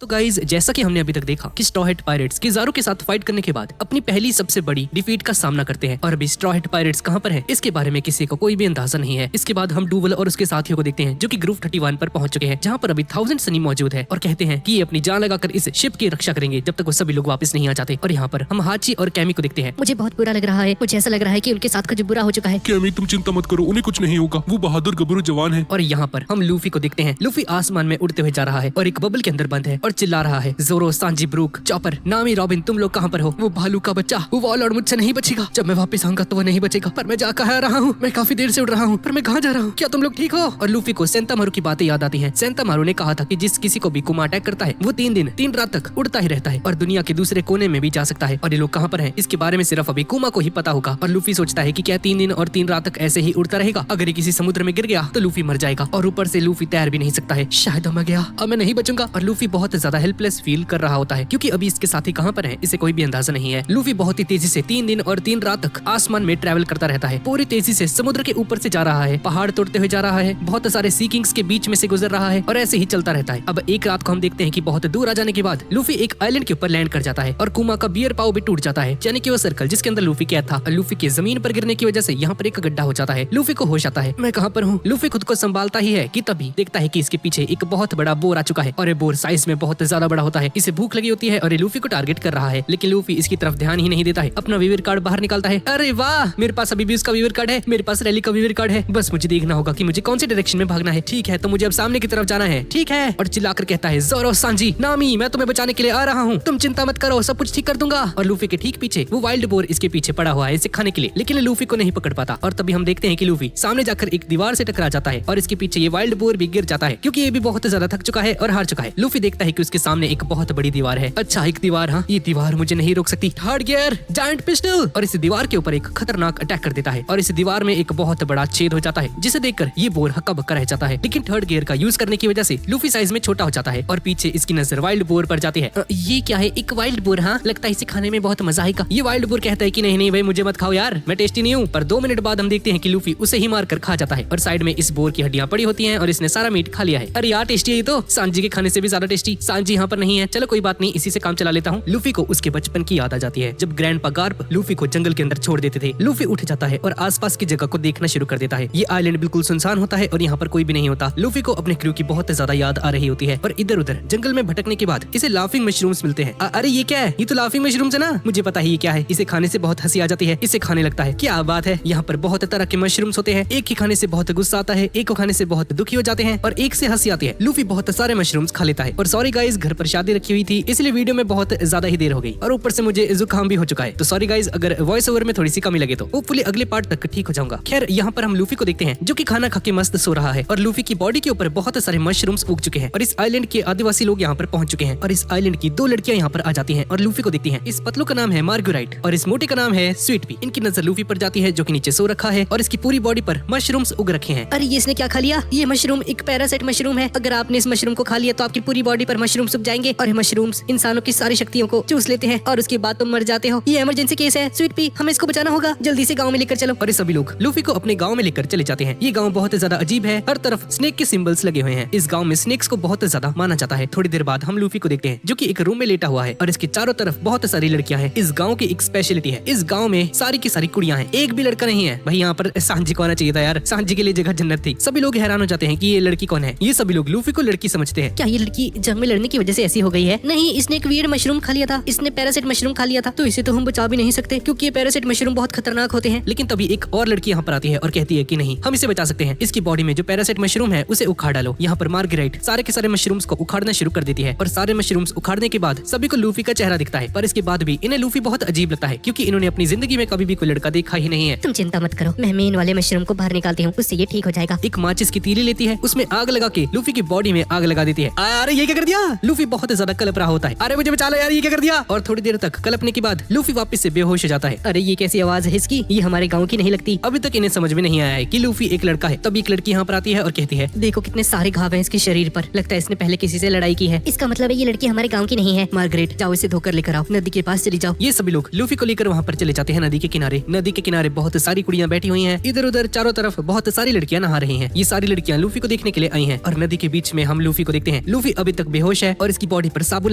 तो गाइज जैसा कि हमने अभी तक देखा कि स्ट्रॉ हैट पायरेट्स किज़ारो के साथ फाइट करने के बाद अपनी पहली सबसे बड़ी डिफीट का सामना करते हैं और अभी स्ट्रॉ हैट पायरेट्स कहां पर है इसके बारे में किसी को कोई भी अंदाजा नहीं है। इसके बाद हम डूवल और उसके साथियों को देखते हैं जो कि ग्रुप 31 पर पहुंच चुके हैं, जहां पर अभी 1000 सनी मौजूद है और कहते हैं कि ये अपनी जान लगाकर इस शिप की रक्षा करेंगे जब तक वो सभी लोग वापस नहीं आ जाते। और यहाँ पर हम हाची और कैमी को देखते हैं। मुझे बहुत बुरा लग रहा है, मुझे ऐसा लग रहा है कि उनके साथ का जो बुरा हो चुका है। कैमी तुम चिंता मत करो, उन्हें कुछ नहीं होगा, वो बहादुर गबरू जवान है। और यहाँ पर हम लूफी को देखते हैं। लूफी आसमान में उड़ते हुए जा रहा है और एक बबल के अंदर बंद है और चिल्ला रहा है, जोरो, सांजी, ब्रूक, चॉपर, नामी, रॉबिन, तुम लोग कहाँ पर हो? वो भालू का बच्चा, वो वॉलॉर्ड मुझसे नहीं बचेगा। जब मैं वापस आऊंगा तो वो नहीं बचेगा। पर मैं जा कहाँ रहा हूँ? मैं काफी देर से उड़ रहा हूँ, पर मैं कहाँ जा रहा हूँ? क्या तुम लोग ठीक हो? और लूफी को सेंतामारू की बातें याद आती हैं। सेंतामारू ने कहा था कि जिस किसी को भी कुमा अटैक करता है वो 3 दिन 3 रात तक उड़ता ही रहता है और दुनिया के दूसरे कोने में भी जा सकता है। और ये लोग कहाँ पर हैं इसके बारे में सिर्फ अभी कुमा को ही पता होगा। और लूफी सोचता है कि क्या 3 दिन और 3 रात तक ऐसे ही उड़ता रहेगा? अगर ये किसी समुद्र में गिर गया तो लूफी मर जाएगा और ऊपर से लूफी तैर भी नहीं सकता है। शायद मैं गया, अब मैं नहीं बचूंगा। और लूफी बहुत ज्यादा हेल्पलेस फील कर रहा होता है क्योंकि अभी इसके साथी कहाँ पर है इसे कोई भी अंदाजा नहीं है। लूफी बहुत ही तेजी से 3 दिन और 3 रात तक आसमान में ट्रैवल करता रहता है, पूरी तेजी से समुद्र के ऊपर से जा रहा है, पहाड़ तोड़ते हुए जा रहा है, बहुत सारे सी किंग्स के बीच में से गुजर रहा है और ऐसे ही चलता रहता है। अब एक रात को हम देखते हैं कि बहुत दूर आ जाने के बाद लूफी एक आइलैंड के ऊपर लैंड कर जाता है और कुमा का बियर पाव भी टूट जाता है, यानी कि वो सर्कल जिसके अंदर लूफी कैद था। लूफी के जमीन पर गिरने की वजह से यहाँ पर एक गड्ढा हो जाता है। लूफी को होश आता है, मैं कहाँ पर हूँ? लूफी खुद को संभालता ही है कि तभी देखता है कि इसके पीछे एक बहुत बड़ा बोर आ चुका है और ये बोर साइज में बहुत ज्यादा बड़ा होता है। इसे भूख लगी होती है और ये लूफी को टारगेट कर रहा है, लेकिन लूफी इसकी तरफ ध्यान ही नहीं देता है। अपना वीवर कार्ड बाहर निकालता है। अरे वाह, मेरे पास अभी भी उसका वीवर कार्ड है, मेरे पास रैली का वीवर कार्ड है। बस मुझे देखना होगा कि मुझे कौन सी डायरेक्शन में भागना है। ठीक है, तो मुझे अब सामने की तरफ जाना है। ठीक है, और चिल्लाकर कहता है, जोरो, सांजी, नामी, मैं तुम्हें बचाने के लिए आ रहा हूँ, तुम चिंता मत करो, सब कुछ ठीक कर दूंगा। और लूफी के ठीक पीछे वो वाइल्ड बोर इसके पीछे पड़ा हुआ है इसे खाने के लिए, लेकिन लूफी को नहीं पकड़ पाता। और तभी हम देखते हैं कि लूफी सामने जाकर एक दीवार से टकरा जाता है और इसके पीछे ये वाइल्ड बोर भी गिर जाता है क्योंकि ये भी बहुत ज्यादा थक चुका है और हार चुका है। लूफी देखता है कि उसके सामने एक बहुत बड़ी दीवार है। अच्छा, एक दीवार, हाँ, ये दीवार मुझे नहीं रोक सकती। थर्ड गियर, जायंट पिस्टल, और इस दीवार के ऊपर एक खतरनाक अटैक कर देता है और इस दीवार में एक बहुत बड़ा छेद हो जाता है जिसे देखकर ये बोर हक्का बक्का रह जाता है। लेकिन थर्ड गियर का यूज करने की वजह से लूफी साइज में छोटा हो जाता है और पीछे इसकी नजर वाइल्ड बोर पर जाती है। ये क्या है? एक वाइल्ड बोर? हाँ, लगता है इसे खाने में बहुत मजा आएगा। ये वाइल्ड बोर कहता है कि नहीं नहीं भाई, मुझे मत खाओ यार, मैं टेस्टी नहीं हूँ। पर 2 मिनट बाद हम देखते हैं कि लूफी उसे ही मार कर खा जाता है और साइड में इस बोर की हड्डियां पड़ी होती हैं और इसने सारा मीट खा लिया है। अरे यार, टेस्टी है ये तो, सांजी के खाने से भी ज्यादा टेस्टी। सांजी यहाँ पर नहीं है, चलो कोई बात नहीं, इसी से काम चला लेता हूँ। लूफी को उसके बचपन की याद आ जाती है जब ग्रैंडपा गार्प लूफी को जंगल के अंदर छोड़ देते थे। लूफी उठ जाता है और आसपास की जगह को देखना शुरू कर देता है। ये आइलैंड बिल्कुल सुनसान होता है और यहाँ पर कोई भी नहीं होता। लूफी को अपने क्रू की बहुत ज्यादा याद आ रही होती है और इधर उधर जंगल में भटकने के बाद इसे लाफिंग मशरूम्स मिलते हैं। अरे ये क्या है? ये तो लाफिंग मशरूम्स है ना, मुझे पता ही ये क्या है। इसे खाने से बहुत हंसी आ जाती है, इसे खाने लगता है। क्या बात है, यहाँ पर बहुत तरह के मशरूम्स होते हैं। एक के खाने से बहुत गुस्सा आता है, एक को खाने से बहुत दुखी हो जाते हैं और एक से हंसी आती है। लूफी बहुत सारे मशरूम्स खा लेता है। और सॉरी गाइस, घर पर शादी रखी हुई थी इसलिए वीडियो में बहुत ज्यादा ही देर हो गई और ऊपर से मुझे जुकाम भी हो चुका है, तो सॉरी गाइस अगर वॉइस ओवर में थोड़ी सी कमी लगे तो होपफुली अगले पार्ट तक ठीक हो जाऊंगा। खैर, यहाँ पर हम लूफी को देखते हैं जो कि खाना खा के मस्त सो रहा है और लूफी की बॉडी के ऊपर बहुत सारे मशरूम्स उग चुके हैं और इस आइलैंड के आदिवासी लोग यहाँ पर पहुंच चुके हैं और इस आइलैंड की 2 लड़कियां यहाँ पर आ जाती हैं और लूफी को देखती हैं। इस पतलू का नाम है मार्गुराइट और इस मोटे का नाम है स्वीट पी। इनकी नजर लूफी पर जाती है जो कि नीचे सो रखा है और इसकी पूरी बॉडी पर मशरूम्स उग रखे हैं। अरे ये इसने क्या खा लिया? ये मशरूम एक पैरासाइट मशरूम है। अगर आपने इस मशरूम को खा लिया तो आपकी पूरी बॉडी पर मशरूम उग जाएंगे और ये मशरूम्स इंसानों की सारी शक्तियों को चूस लेते हैं और उसके बाद तुम मर जाते हो। ये इमरजेंसी केस है स्वीट पी, हमें इसको बचाना होगा, जल्दी से गाँव में लेकर चलो। और सभी लोग लूफी को अपने गाँव में लेकर चले जाते हैं। ये गाँव बहुत ज्यादा अजीब है, हर तरफ स्नेक के सिंबल्स लगे हुए हैं। इस गाँव में स्नेक्स को बहुत ज्यादा माना जाता है। थोड़ी देर बाद हम लूफी को देखते हैं जो कि एक रूम में लेटा हुआ है और इसके चारों तरफ बहुत सारी लड़कियां हैं। इस गांव की एक स्पेशलिटी है, इस गांव में सारी की सारी कुड़ियां हैं, एक भी लड़का नहीं है। भाई यहाँ पर सांजी को आना चाहिए था यार, सांजी के लिए जगह जन्नत थी। सभी लोग हैरान हो जाते हैं कि ये लड़की कौन है। ये सभी लोग लूफी को लड़की समझते हैं। क्या ये लड़की जंग में लड़ने की वजह से ऐसी हो गई है? नहीं, इसने एक वियर्ड मशरूम खा लिया था, इसने पैरासाइट मशरूम खा लिया था, तो इसे तो हम बचा भी नहीं सकते क्योंकि ये पैरासाइट मशरूम बहुत खतरनाक होते हैं। लेकिन तभी एक और लड़की यहाँ पर आती है और कहती है कि नहीं, हम इसे बचा सकते हैं। इसकी बॉडी में जो पैरासाइट मशरूम है उसे उखाड़ डालो। यहाँ पर मार्गरेट सारे के सारे मशरूम्स को उखाड़ना शुरू कर देती है और सारे मशरूम्स उखाड़ने के बाद सभी को लूफी का चेहरा दिखता है। पर इसके बाद भी इन्हें लूफी बहुत अजीब लगता है क्योंकि इन्होंने अपनी जिंदगी में कभी भी कोई लड़का देखा ही नहीं है। तुम चिंता मत करो, मैं मेन वाले मशरूम को बाहर निकालती हूँ, उससे ये ठीक हो जाएगा। एक माचिस की तीली लेती है, उसमें आग लगा के लूफी की बॉडी में आग लगा देती है। अरे ये क्या कर दिया? लूफी बहुत ज्यादा कलप रहा होता है। अरे मुझे बचा लो यार, ये क्या कर दिया? और थोड़ी देर तक कलपने के बाद लूफी वापस से बेहोश हो जाता है। अरे ये कैसी आवाज है इसकी? ये हमारे गाँव की नहीं लगती। अभी तक इन्हें समझ में नहीं आया है कि लूफी एक लड़का है। तब एक लड़की यहाँ पर आती है और कहती है, देखो कितने सारे घाव हैं इसके शरीर पर, लगता है इसने पहले किसी से लड़ाई की है। इसका मतलब है ये लड़की हमारे गाँव की नहीं है। मार्गरेट, जाओ इसे धोकर लेकर आओ, नदी के पास चली जाओ। ये सभी लोग लूफी को लेकर वहाँ पर चले जाते हैं नदी के किनारे। नदी के किनारे बहुत सारी कुड़ियां बैठी हुई हैं, इधर उधर चारों तरफ बहुत सारी लड़कियां नहा रही हैं। ये सारी लड़कियां लूफी को देखने के लिए आई हैं और नदी के बीच में हम लूफी को देखते हैं। लूफी अभी तक बेहोश बेहोश है और इसकी बॉडी पर साबुन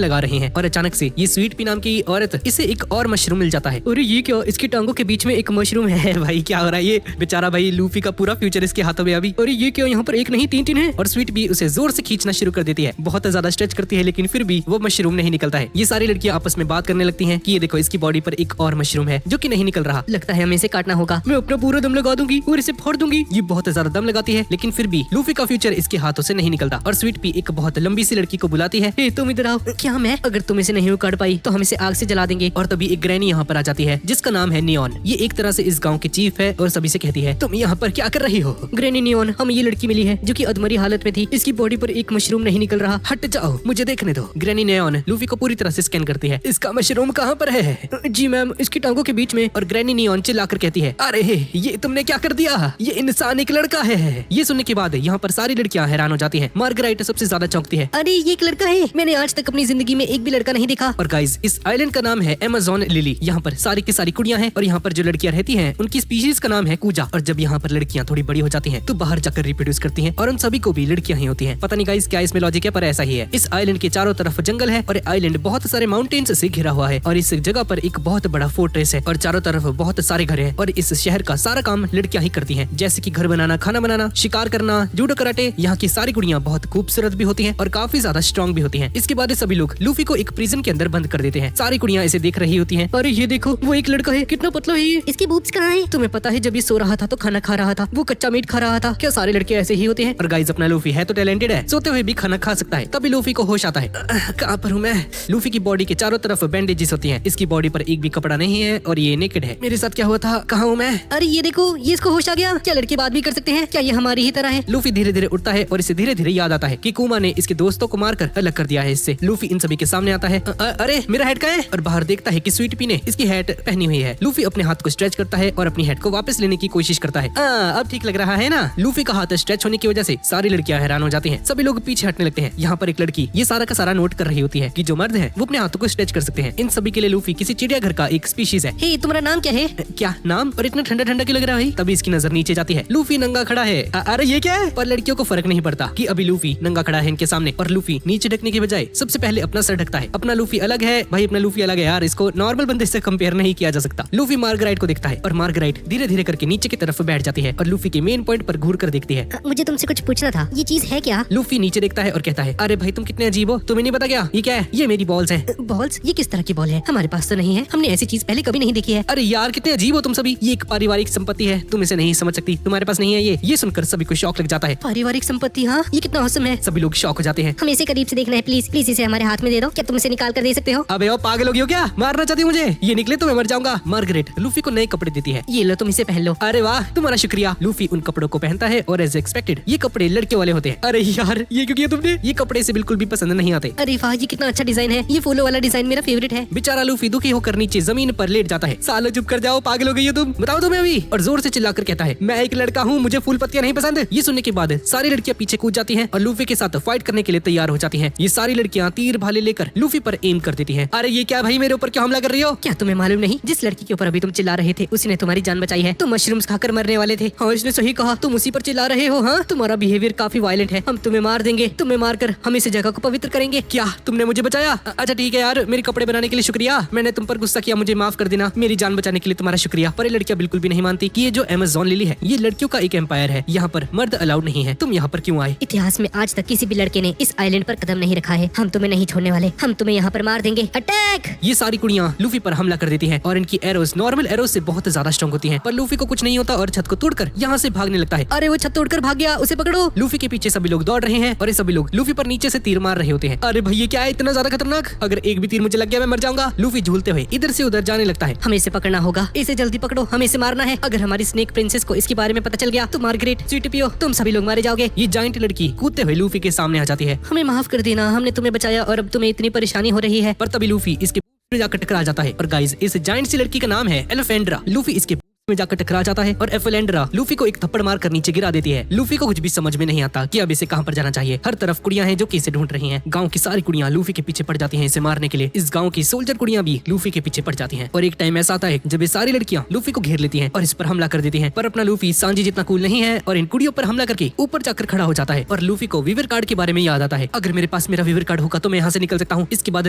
लगा रहे हैं और अचानक से ये स्वीट पी नाम की औरत इसे एक और मशरूम मिल जाता है। अरे ये क्या, इसकी टांगों के बीच में एक मशरूम है। भाई क्या हो रहा है, ये बेचारा भाई लूफी का पूरा फ्यूचर इसके हाथों में अभी। अरे ये क्या, यहाँ पर एक नहीं तीन तीन है। और स्वीट भी उसे जोर से खींचना शुरू कर देती है, बहुत ज्यादा स्ट्रेच करती है लेकिन फिर भी वो मशरूम नहीं निकलता है। ये सारी लड़कियां आपस में बात करने लगती हैं कि ये देखो इसकी बॉडी पर एक और मशरूम है जो कि नहीं निकल रहा। लगता है हमें इसे काटना होगा। मैं अपना पूरा दम लगा दूंगी और इसे फोड़ दूंगी। ये बहुत ज्यादा दम लगाती है लेकिन फिर भी लूफी का फ्यूचर इसके हाथों से नहीं निकलता। और स्वीट पी एक बहुत लंबी सी लड़की को बुलाती है, ए, तुम इधर आओ। क्या मैं? अगर तुम इसे नहीं काट पाई तो हम इसे आग से जला देंगे। और तभी एक ग्रैनी यहाँ पर आ जाती है जिसका नाम है नियॉन। ये एक तरह से इस गांव की चीफ है और सभी से कहती है, तुम यहाँ पर क्या कर रही हो? ग्रैनी नियॉन, हमें ये लड़की मिली है जो कि अधमरी हालत में थी। इसकी बॉडी पर एक मशरूम नहीं निकल रहा। हट जाओ, मुझे देखने दो। ग्रैनी नियॉन लूफी को पूरी तरह से स्कैन करती है। इसका मशरूम कहाँ पर है? जी मैम, इसकी टांगों के बीच में। और ग्रैनी नियॉन चिल्लाकर कहती है, अरे ये तुमने क्या कर दिया? ये इंसान एक लड़का है। ये सुनने के बाद यहाँ पर सारी लड़कियाँ हैरान हो जाती हैं। मार्गराइट सबसे ज्यादा चौंकती है, अरे ये एक लड़का है, मैंने आज तक अपनी जिंदगी में एक भी लड़का नहीं देखा। और गाइस इस आइलैंड का नाम है अमेज़न लिली। यहाँ पर सारी की सारी कुड़ियाँ हैं और यहाँ पर जो लड़कियाँ रहती हैं उनकी स्पीशीज का नाम है कूजा। और जब यहाँ पर लड़कियाँ थोड़ी बड़ी हो जाती हैं तो बाहर जाकर रिप्रोड्यूस करती हैं और उन सभी को भी लड़कियाँ ही होती हैं। पता नहीं गाइस क्या इसमें लॉजिक है पर ऐसा ही है। इस आइलैंड के चारों तरफ जंगल है और आइलैंड बहुत सारे माउंटेन्स से घिरा हुआ है और इस जगह पर एक बहुत बड़ा फोर्ट्रेस है और चारों तरफ बहुत सारे घर हैं और इस शहर का सारा काम लड़कियाँ ही करती हैं, जैसे कि घर बनाना, खाना बनाना, शिकार करना, जूडो कराटे। यहाँ की सारी कुड़ियाँ बहुत खूबसूरत भी होती हैं और काफी ज्यादा स्ट्रॉन्ग भी होती हैं। इसके बाद सभी लोग लूफी को एक प्रिजन के अंदर बंद कर देते हैं। सारी कुड़ियाँ इसे देख रही होती हैं। अरे ये देखो, वो एक लड़का है, कितना पतला है ये। इसकी बूब्स कहाँ है? तुम्हें पता है जब ये सो रहा था तो खाना खा रहा था, वो कच्चा मीट खा रहा था। क्या सारे लड़के ऐसे ही होते हैं? और गाइस अपना लूफी है तो टैलेंटेड है, सोते हुए भी खाना खा सकता है। तभी लूफी को होश आता है, कहाँ पर हूँ मैं? लूफी की बॉडी के चारों तरफ बैंडेजेस होती हैं। इसकी बॉडी पर एक भी कपड़ा नहीं है और ये नेकेड है। मेरे साथ क्या हुआ था? कहाँ हूँ मैं? अरे ये देखो, ये इसको होश आ गया। क्या लड़के बात भी कर सकते हैं? क्या ये हमारी ही तरह है? लूफी धीरे धीरे उठता है और इसे धीरे धीरे याद आता है कि कुमा ने इसके दोस्तों को मारकर अलग कर दिया है इससे। लूफी इन सभी के सामने आता है, अरे मेरा हैट कहाँ है? और बाहर देखता है कि स्वीट पी ने इसकी हैट पहनी हुई है। लूफी अपने हाथ को स्ट्रेच करता है और अपनी हैट को वापस लेने की कोशिश करता है। अब ठीक लग रहा है ना? लूफी का हाथ स्ट्रेच होने की वजह से सारी लड़कियां हैरान हो जाती हैं। सभी लोग पीछे हटने लगते हैं। यहाँ पर एक लड़की ये सारा का सारा नोट कर रही होती है कि जो मर्द है वो अपने हाथों को स्ट्रेच कर सकते हैं। इन सभी के लिए लूफी किसी चिड़ियाघर का एक स्पीशीज है। हे, तुम्हारा नाम क्या है? क्या नाम? और इतना ठंडा ठंडा क्यों लग रहा है? तभी इसकी नजर नीचे जाती है। लूफी नंगा खड़ा है। अरे ये क्या है? पर लड़कियों को फर्क नहीं पड़ता कि अभी लूफी नंगा खड़ा है इनके सामने। और लूफी नीचे ढकने के बजाय सबसे पहले अपना सर ढकता है। अपना लूफी अलग है भाई, अपना लूफी अलग है यार, इसको नॉर्मल बंदे से कंपेयर नहीं किया जा सकता। लूफी मार्गराइट को देखता है और मार्गराइट धीरे धीरे करके नीचे की तरफ बैठ जाती है और लूफी के मेन पॉइंट पर घूर कर देखती है। मुझे तुमसे कुछ पूछना था, ये चीज है क्या? लूफी नीचे देखता है और कहता है, अरे भाई तुम कितने अजीब हो, तुम्हें नहीं पता क्या? ये क्या है? ये मेरी बॉल्स हैं। बॉल्स? ये किस तरह की बॉल है? हमारे पास तो नहीं है, हमने ऐसी चीज पहले कभी नहीं देखी है। अरे यार कितने अजीब हो तुम सभी, ये एक पारिवारिक संपत्ति है, तुम इसे नहीं समझ सकती, तुम्हारे पास नहीं है ये सुनकर सभी को शौक लग जाता है। पारिवारिक संपत्ति? हाँ, ये कितना औसम है। सभी लोग शौक हो जाते हैं। हमें इसे करीब से देखना है, प्लीज प्लीज इसे हमारे हाथ में दे दो। क्या तुम इसे निकाल कर दे सकते हो? अबे ओ पागल हो गई हो क्या? मारना चाहती हो मुझे? ये निकले तो मैं मर जाऊंगा। मार्गरेट लूफी को नए कपड़े देती है। ये लो, तुम इसे पहन लो। अरे वाह तुम्हारा शुक्रिया। लूफी उन कपड़ों को पहनता है और एज एक्सपेक्टेड ये कपड़े लड़के वाले होते हैं। अरे यार ये क्यों किया तुमने? ये कपड़े से बिल्कुल भी पसंद नहीं आते। अरे वाह, ये कितना अच्छा डिजाइन है। ये फूलों वाला डिजाइन मेरा फेवरेट है। बेचारा लूफी दुखी होकर नीचे जमीन पर लेट जाता है। सालो चुप कर जाओ, पागल हो गई हो तुम, बताओ तुम्हें अभी। और जोर से चिल्लाकर कहता है, मैं एक लड़का हूँ, मुझे फूल पत्तियां नहीं पसंद। ये सुनने के बाद सारी लड़कियां पीछे कूद जाती हैं और लूफी के साथ फाइट करने के लिए तैयार हो जाती हैं। ये सारी लड़कियां तीर भाले लेकर लूफी पर एम कर देती हैं। अरे ये क्या भाई, मेरे ऊपर क्यों हमला कर रही हो? क्या तुम्हें मालूम नहीं, जिस लड़की के ऊपर अभी तुम चिल्ला रहे थे उसने तुम्हारी जान बचाई है। तुम मशरूम्स खाकर मरने वाले थे। हाँ इसने सही कहा, तुम उसी पर चिल्ला रहे हो। हाँ तुम्हारा बिहेवियर काफी वायलेंट है, हम तुम्हें मार देंगे। तुम्हें मारकर हम इस जगह को पवित्र करेंगे। क्या तुमने मुझे बचाया? अच्छा ठीक है यार, मेरे कपड़े बनाने के लिए शुक्रिया, मैंने तुम पर गुस्सा किया, मुझे माफ कर देना। मेरी जान बचाने के लिए तुम्हारा शुक्रिया। पर ये लड़कियां बिल्कुल भी नहीं मानती कि ये जो अमेज़न लिली है ये लड़कियों का एक एम्पायर है, यहाँ पर मर्द अलाउड नहीं है। तुम यहाँ पर क्यों आए? इतिहास में आज तक किसी भी लड़के ने इस आइलैंड पर कदम नहीं रखा है। हम तुम्हें नहीं छोड़ने वाले, हम तुम्हें यहाँ पर मार देंगे। अटैक! ये सारी कुड़ियां लूफी पर हमला कर देती हैं और इनकी एरोस नॉर्मल एरोस से बहुत ज्यादा स्ट्रॉन्ग होती हैं। पर लूफी को कुछ नहीं होता और छत को तोड़कर यहाँ से भागने लगता है। अरे वो छत तोड़कर भाग गया, उसे पकड़ो। लूफी के पीछे सभी लोग दौड़ रहे हैं और ये सभी लोग लूफी पर नीचे से तीर मार रहे होते हैं। अरे भैया क्या है इतना ज्यादा खतरनाक? अगर एक भी तीर मुझे लग गया मैं मर जाऊंगा। लूफी झूलते हुए इधर से उधर जाने लगता है। हमें इसे पकड़ना होगा, इसे जल्दी पकड़ो, हमें इसे मारना है। अगर हमारी स्नेक प्रिंसेस को इसके बारे में पता चल गया तो मार्गरेट, स्वीट पियो, तुम सभी लोग मारे जाओगे। ये जाइंट लड़की कूदते हुए लूफी के सामने आ जाती है। हमें माफ कर देना, हमने तुम्हें बचाया और अब तुम्हें इतनी परेशानी हो रही है। पर तभी लूफी इसके जाकर टकरा जाता है। और गाइस इस जाइंट सी लड़की का नाम है एलिफेंड्रा। लूफी इसके में जाकर टकरा जाता है और एफेलेंड्रा लूफी को एक थप्पड़ मार कर नीचे गिरा देती है। लूफी को कुछ भी समझ में नहीं आता कि अब इसे कहां पर जाना चाहिए। हर तरफ कुड़ियां हैं जो कि इसे ढूंढ रही हैं। गांव की सारी कुड़ियां लूफी के पीछे पड़ जाती हैं इसे मारने के लिए। इस गांव की सोल्जर कुड़ियां भी लूफी के पीछे पड़ जाती हैं और एक टाइम ऐसा आता है जब ये सारी लड़कियां लूफी को घेर लेती हैं और इस पर हमला कर देती हैं। पर अपना लूफी सांजी जितना कूल नहीं है और इन कुड़ियों पर हमला करके ऊपर जाकर खड़ा हो जाता है और लूफी को वीवर कार्ड के बारे में याद आता है। अगर मेरे पास मेरा वीवर कार्ड होगा तो मैं यहाँ से निकल सकता हूँ। इसके बाद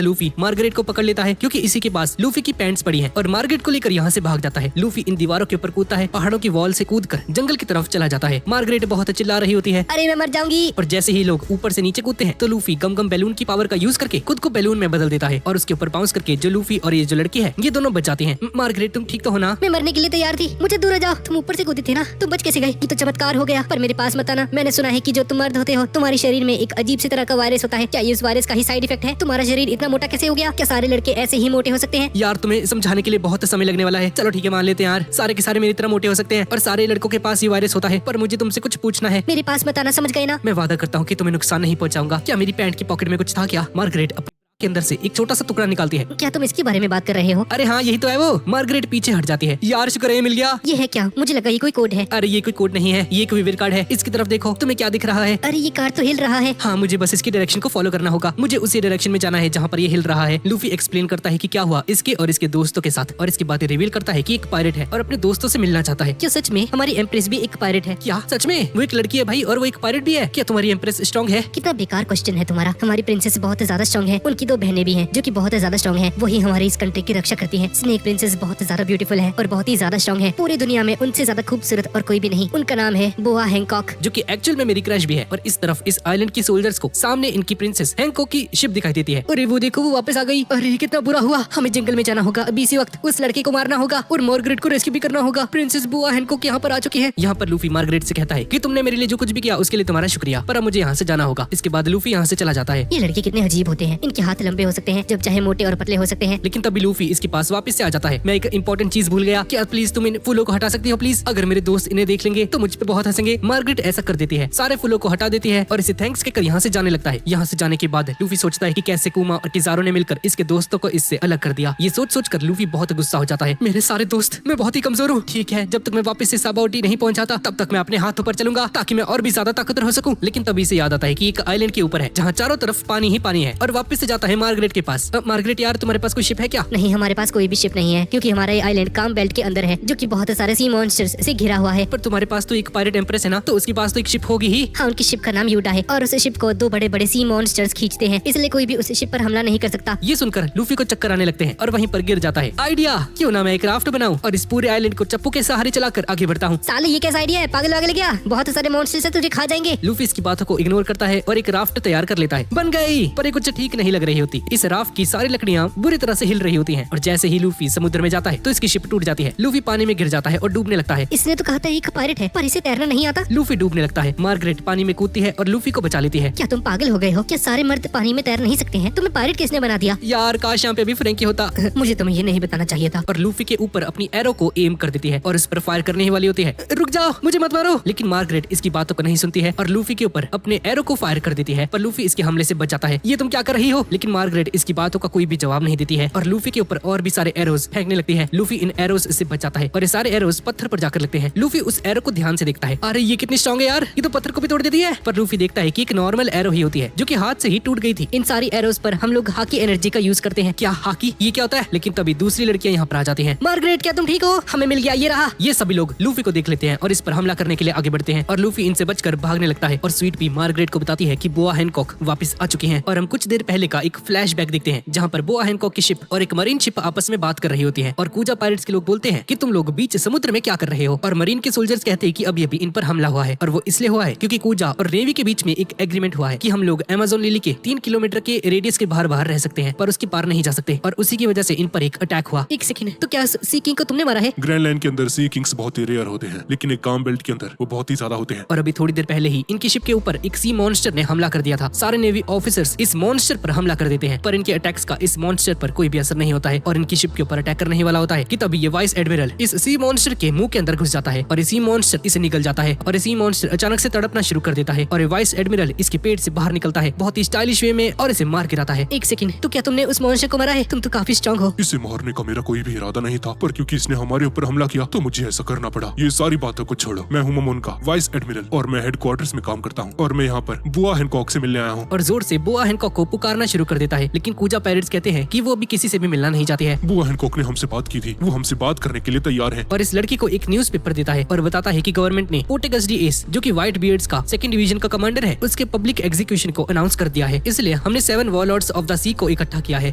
लूफी मार्गरेट को पकड़ लेता है क्योंकि इसी के पास लूफी की पैंट्स पड़ी है और मार्गरेट को लेकर यहाँ से भाग जाता है। लूफी इन दीवारों के ऊपर कूदता है, पहाड़ों की वॉल से कूदकर जंगल की तरफ चला जाता है। मार्गरेट बहुत चिल्ला रही होती है, अरे मैं मर जाऊंगी। और जैसे ही लोग ऊपर से नीचे कूदते हैं तो लूफी गम गम बैलून की पावर का यूज करके खुद को बैलून में बदल देता है और उसके ऊपर बाउंस करके जो लूफी और ये जो लड़की है ये दोनों बच जाती हैं। मार्गरेट तुम ठीक तो हो ना? मैं मरने के लिए तैयार थी, मुझे दूर हो जाओ। तुम ऊपर से कूदी थी ना, तुम बच कैसे गए? ये तो चमत्कार हो गया। पर मेरे पास मत आना। मैंने सुना है कि जो तुम मर्द होते हो तुम्हारे शरीर में एक अजीब सी तरह का वायरस होता है। क्या ये उस वायरस का ही साइड इफेक्ट है? तुम्हारा शरीर इतना मोटा कैसे हो गया? क्या सारे लड़के ऐसे ही मोटे हो सकते हैं? यार तुम्हें समझाने के लिए बहुत समय लगने वाला है। चलो ठीक है मान लेते हैं यार, सारे के सारे मेरी तरह मोटे हो सकते हैं और सारे लड़कों के पास ये वायरस होता है। पर मुझे तुमसे कुछ पूछना है। मेरे पास मत आना, समझ गए ना? मैं वादा करता हूँ कि तुम्हें नुकसान नहीं पहुंचाऊंगा। क्या मेरी पैंट की पॉकेट में कुछ था क्या? मार्गरेट अपने के अंदर से एक छोटा सा टुकड़ा निकालती है। क्या तुम इसके बारे में बात कर रहे हो? अरे हाँ यही तो है वो। मार्गरेट पीछे हट जाती है। यार शुक्र है मिल गया। ये है क्या? मुझे लगा ये कोई कोड है। अरे ये कोई कोड नहीं है, ये एक वीवर कार्ड है। इसकी तरफ देखो, तुम्हें क्या दिख रहा है? अरे ये कार तो हिल रहा है। हाँ मुझे बस इसकी डायरेक्शन को फॉलो करना होगा। मुझे उसी डायरेक्शन में जाना है जहाँ पर ये हिल रहा है। लूफी एक्सप्लेन करता है कि क्या हुआ इसके और इसके दोस्तों के साथ और इसकी बातें रिवील करता है कि एक पायरेट है और अपने दोस्तों से मिलना चाहता है। क्या सच में हमारी एम्प्रेस भी एक पायरेट है? क्या सच में? वो एक लड़की है भाई और वो एक पायरेट भी है। क्या तुम्हारी एम्प्रेस स्ट्रॉन्ग है? कितना बेकार क्वेश्चन है तुम्हारा। हमारी प्रिंसेस बहुत ज्यादा स्ट्रॉन्ग है। उनकी 2 बहनें भी हैं जो कि बहुत ज्यादा स्ट्रॉन्ग है। वही हमारी इस कंट्री की रक्षा करती है। स्नेक प्रिंसेस बहुत ज्यादा ब्यूटीफुल है और बहुत ही ज्यादा स्ट्रॉन्ग है। पूरी दुनिया में उनसे ज्यादा खूबसूरत और कोई भी नहीं। उनका नाम है बोआ हैंकॉक, जो कि एक्चुअल में मेरी क्रश भी है। और इस तरफ इस आइलैंड की सोल्जर्स को सामने इनकी प्रिंसेस हैंकॉक की शिप दिखाई देती है। अरे वो देखो वो वापस आ गई। अरे कितना बुरा हुआ। हमें जंगल में जाना होगा अभी इसी वक्त। उस लड़के को मारना होगा और मार्गरेट को रेस्क्यू भी करना होगा। प्रिंसेस बोआ हैंकॉक यहाँ पर आ चुकी है। यहाँ पर लूफी मार्गरेट से कहता है कि तुमने मेरे लिए जो कुछ भी किया उसके लिए तुम्हारा शुक्रिया, पर अब मुझे यहाँ से जाना होगा। इसके बाद लूफी यहाँ से चला जाता है। ये लड़के कितने अजीब होते हैं। इनके हाथ लंबे हो सकते हैं जब चाहे मोटे और पतले हो सकते हैं। लेकिन तभी लूफी इसके पास वापस से आ जाता है। मैं एक इंपॉर्टेंट चीज भूल गया। क्या प्लीज तुम इन फूलों को हटा सकती हो प्लीज? अगर मेरे दोस्त इन्हें देख लेंगे तो मुझ पे बहुत हंसेंगे। मार्गरेट ऐसा कर देती है, सारे फूलों को हटा देती है और इसे थैंक्स कहकर यहाँ से जाने लगता है। यहाँ से जाने के बाद लूफी सोचता है कि कैसे कुमा और किजारो ने मिलकर इसके दोस्तों को इससे अलग कर दिया। ये सोच कर लूफी बहुत गुस्सा हो जाता है। मेरे सारे दोस्त, मैं बहुत ही कमजोर हूँ। ठीक है जब तक मैं वापस से साबाउटी नहीं पहुंचाता तब तक मैं अपने हाथों पर चलूंगा ताकि मैं और भी ज्यादा ताकतवर हो सकूं। लेकिन तभी से याद आता है कि एक आइलैंड के ऊपर है जहाँ चारों तरफ पानी ही पानी है और वापस से जाता है मार्गरेट के पास। मार्गरेट यार तुम्हारे पास कोई शिप है क्या? नहीं हमारे पास कोई भी शिप नहीं है क्योंकि हमारा ये आइलैंड काम बेल्ट के अंदर है जो कि बहुत सारे सी मॉन्स्टर्स से घिरा हुआ है। पर तुम्हारे पास तो एक पायरेट एम्प्रेस है ना, तो उसके पास तो एक शिप होगी ही। हाँ उनकी शिप का नाम यूडा है और उस शिप को 2 बड़े बड़े सी मॉन्स्टर्स खींचते हैं, इसलिए कोई भी उस शिप पर हमला नहीं कर सकता। ये सुनकर लूफी को चक्कर आने लगते हैं और वहीं पर गिर जाता है। आइडिया, क्यों ना मैं एक राफ्ट बनाऊं और इस पूरे आइलैंड को चप्पू के सहारे चलाकर आगे बढ़ता हूँ। साले ये कैसा आइडिया है? पागल वागल क्या? बहुत सारे मॉन्स्टर्स तुझे खा जाएंगे। लूफी इसकी बातों को इग्नोर करता है और एक राफ्ट तैयार कर लेता है। बन गई, पर ये कुछ ठीक नहीं लग रही होती। इस राफ्ट की सारी लकड़ियाँ बुरी तरह से हिल रही होती हैं और जैसे ही लूफी समुद्र में जाता है तो इसकी शिप टूट जाती है। लूफी पानी में गिर जाता है और डूबने लगता है। इसने तो कहा था एक पायरेट है पर इसे तैरना नहीं आता। लूफी डूबने लगता है। मार्गरेट पानी में कूदती है और लूफी को बचा लेती है। क्या तुम पागल हो गए हो? क्या सारे मर्द पानी में तैर नहीं सकते हैं? तुम्हें पायरेट किसने बना दिया? यार काश यहाँ पे भी फ्रैंकी होता। मुझे तुम्हें ये नहीं बताना चाहिए था। और लूफी के ऊपर अपनी एरो को एम कर देती है और उस पर फायर करने ही वाली होती है। रुक जाओ, मुझे मत मारो। लेकिन मार्गरेट इसकी बातों को नहीं सुनती है और लूफी के ऊपर अपने एरो को फायर कर देती है। पर लूफी इसके हमले से बच जाता है। ये तुम क्या कर रही हो? लेकिन मार्गरेट इसकी बातों का कोई भी जवाब नहीं देती है और लूफी के ऊपर और भी सारे एरोज फेंकने लगती है। लूफी इन एरोज से बच जाता है और ये सारे एरोज पत्थर पर जाकर लगते हैं। लूफी उस एरो को ध्यान से देखता है। अरे ये कितनी स्ट्रॉन्ग है यार, ये तो पत्थर को भी तोड़ देती है। पर लूफी देखता है कि एक नॉर्मल एरो ही होती है जो कि हाथ से ही टूट गई थी। इन सारी एरोज पर हम लोग हाकी एनर्जी का यूज करते हैं। क्या हाकी? ये क्या होता है? लेकिन तभी दूसरी लड़कियां यहाँ पर आ जाती हैं। मार्गरेट क्या तुम ठीक हो? हमें मिल गया, ये रहा। ये सभी लोग लूफी को देख लेते हैं और इस पर हमला करने के लिए आगे बढ़ते हैं और लूफी इनसे बचकर भागने लगता है। और स्वीट पी मार्गरेट को बताती है कि बोआ हैंकॉक वापस आ चुकी हैं। और हम कुछ देर पहले का एक फ्लैशबैक देखते हैं जहाँ पर बोआ हैंकॉक की शिप और एक मरीन शिप आपस में बात कर रही होती है और कूजा पायरेट्स के लोग बोलते हैं कि तुम लोग बीच समुद्र में क्या कर रहे हो। और मरीन के सोल्जर्स कहते हैं कि अभी अभी इन पर हमला हुआ है और वो इसलिए हुआ है क्योंकि कूजा और नेवी के बीच में एक एग्रीमेंट हुआ है कि हम लोग अमेज़न लिली के 3 किलोमीटर के रेडियस के बाहर रह सकते हैं पर उसके पार नहीं जा सकते और उसी की वजह से इन पर एक अटैक हुआ। एक सेकंड, तो क्या सी किंग को तुमने मारा है? ग्रैंडलैंड के अंदर सी किंग्स बहुत ही रेयर होते हैं लेकिन एक काम बेल्ट के अंदर वो बहुत ही ज्यादा होते हैं। और अभी थोड़ी देर पहले ही इनकी शिप के ऊपर एक सी मॉन्स्टर ने हमला कर दिया था। सारे नेवी ऑफिसर्स इस मॉन्स्टर पर हमला कर कर देते हैं, पर इनके अटैक्स का इस मॉन्स्टर पर कोई भी असर नहीं होता है और इनकी शिप के ऊपर अटैक करने ही वाला होता है कि तभी ये वाइस एडमिरल इस सी मॉन्स्टर के मुंह के अंदर घुस जाता है और इसी मॉन्स्टर इसे निकल जाता है और इसी मॉन्स्टर अचानक से तड़पना शुरू कर देता है और ये वाइस एडमिरल इसके पेट से बाहर निकलता है बहुत ही स्टाइलिश वे में और इसे मार गिराता है। एक सेकंड, तो क्या तुमने उस मॉन्स्टर को मारा है? तुम तो काफी स्ट्रांग हो। इसे मारने का मेरा कोई भी इरादा नहीं था, पर क्योंकि इसने हमारे ऊपर हमला किया तो मुझे ऐसा करना पड़ा। ये सारी बातों को छोड़ो, मैं हूँ ममोन का वाइस एडमिरल और मैं हेडक्वार्टर्स में काम करता हूँ और मैं यहाँ पर बुआ हैनकॉक से मिलने आया हूँ। और जोर से बुआ हैनकॉक को पुकारना शुरू कर देता है, लेकिन कूजा पायरेट्स कहते हैं कि वो अभी किसी से भी मिलना नहीं चाहती है। बुआ हैनकॉक ने हमसे बात की थी, वो हमसे बात करने के लिए तैयार है। और इस लड़की को एक न्यूज़पेपर देता है और बताता है कि गवर्नमेंट ने पोर्टेगस डी एस, जो कि व्हाइट बियर्ड्स का सेकंड डिवीजन का कमांडर है, उसके पब्लिक एग्जीक्यूशन को अनाउंस कर दिया है। इसलिए हमने 7 वॉरलॉर्ड्स ऑफ द सी को इकट्ठा किया है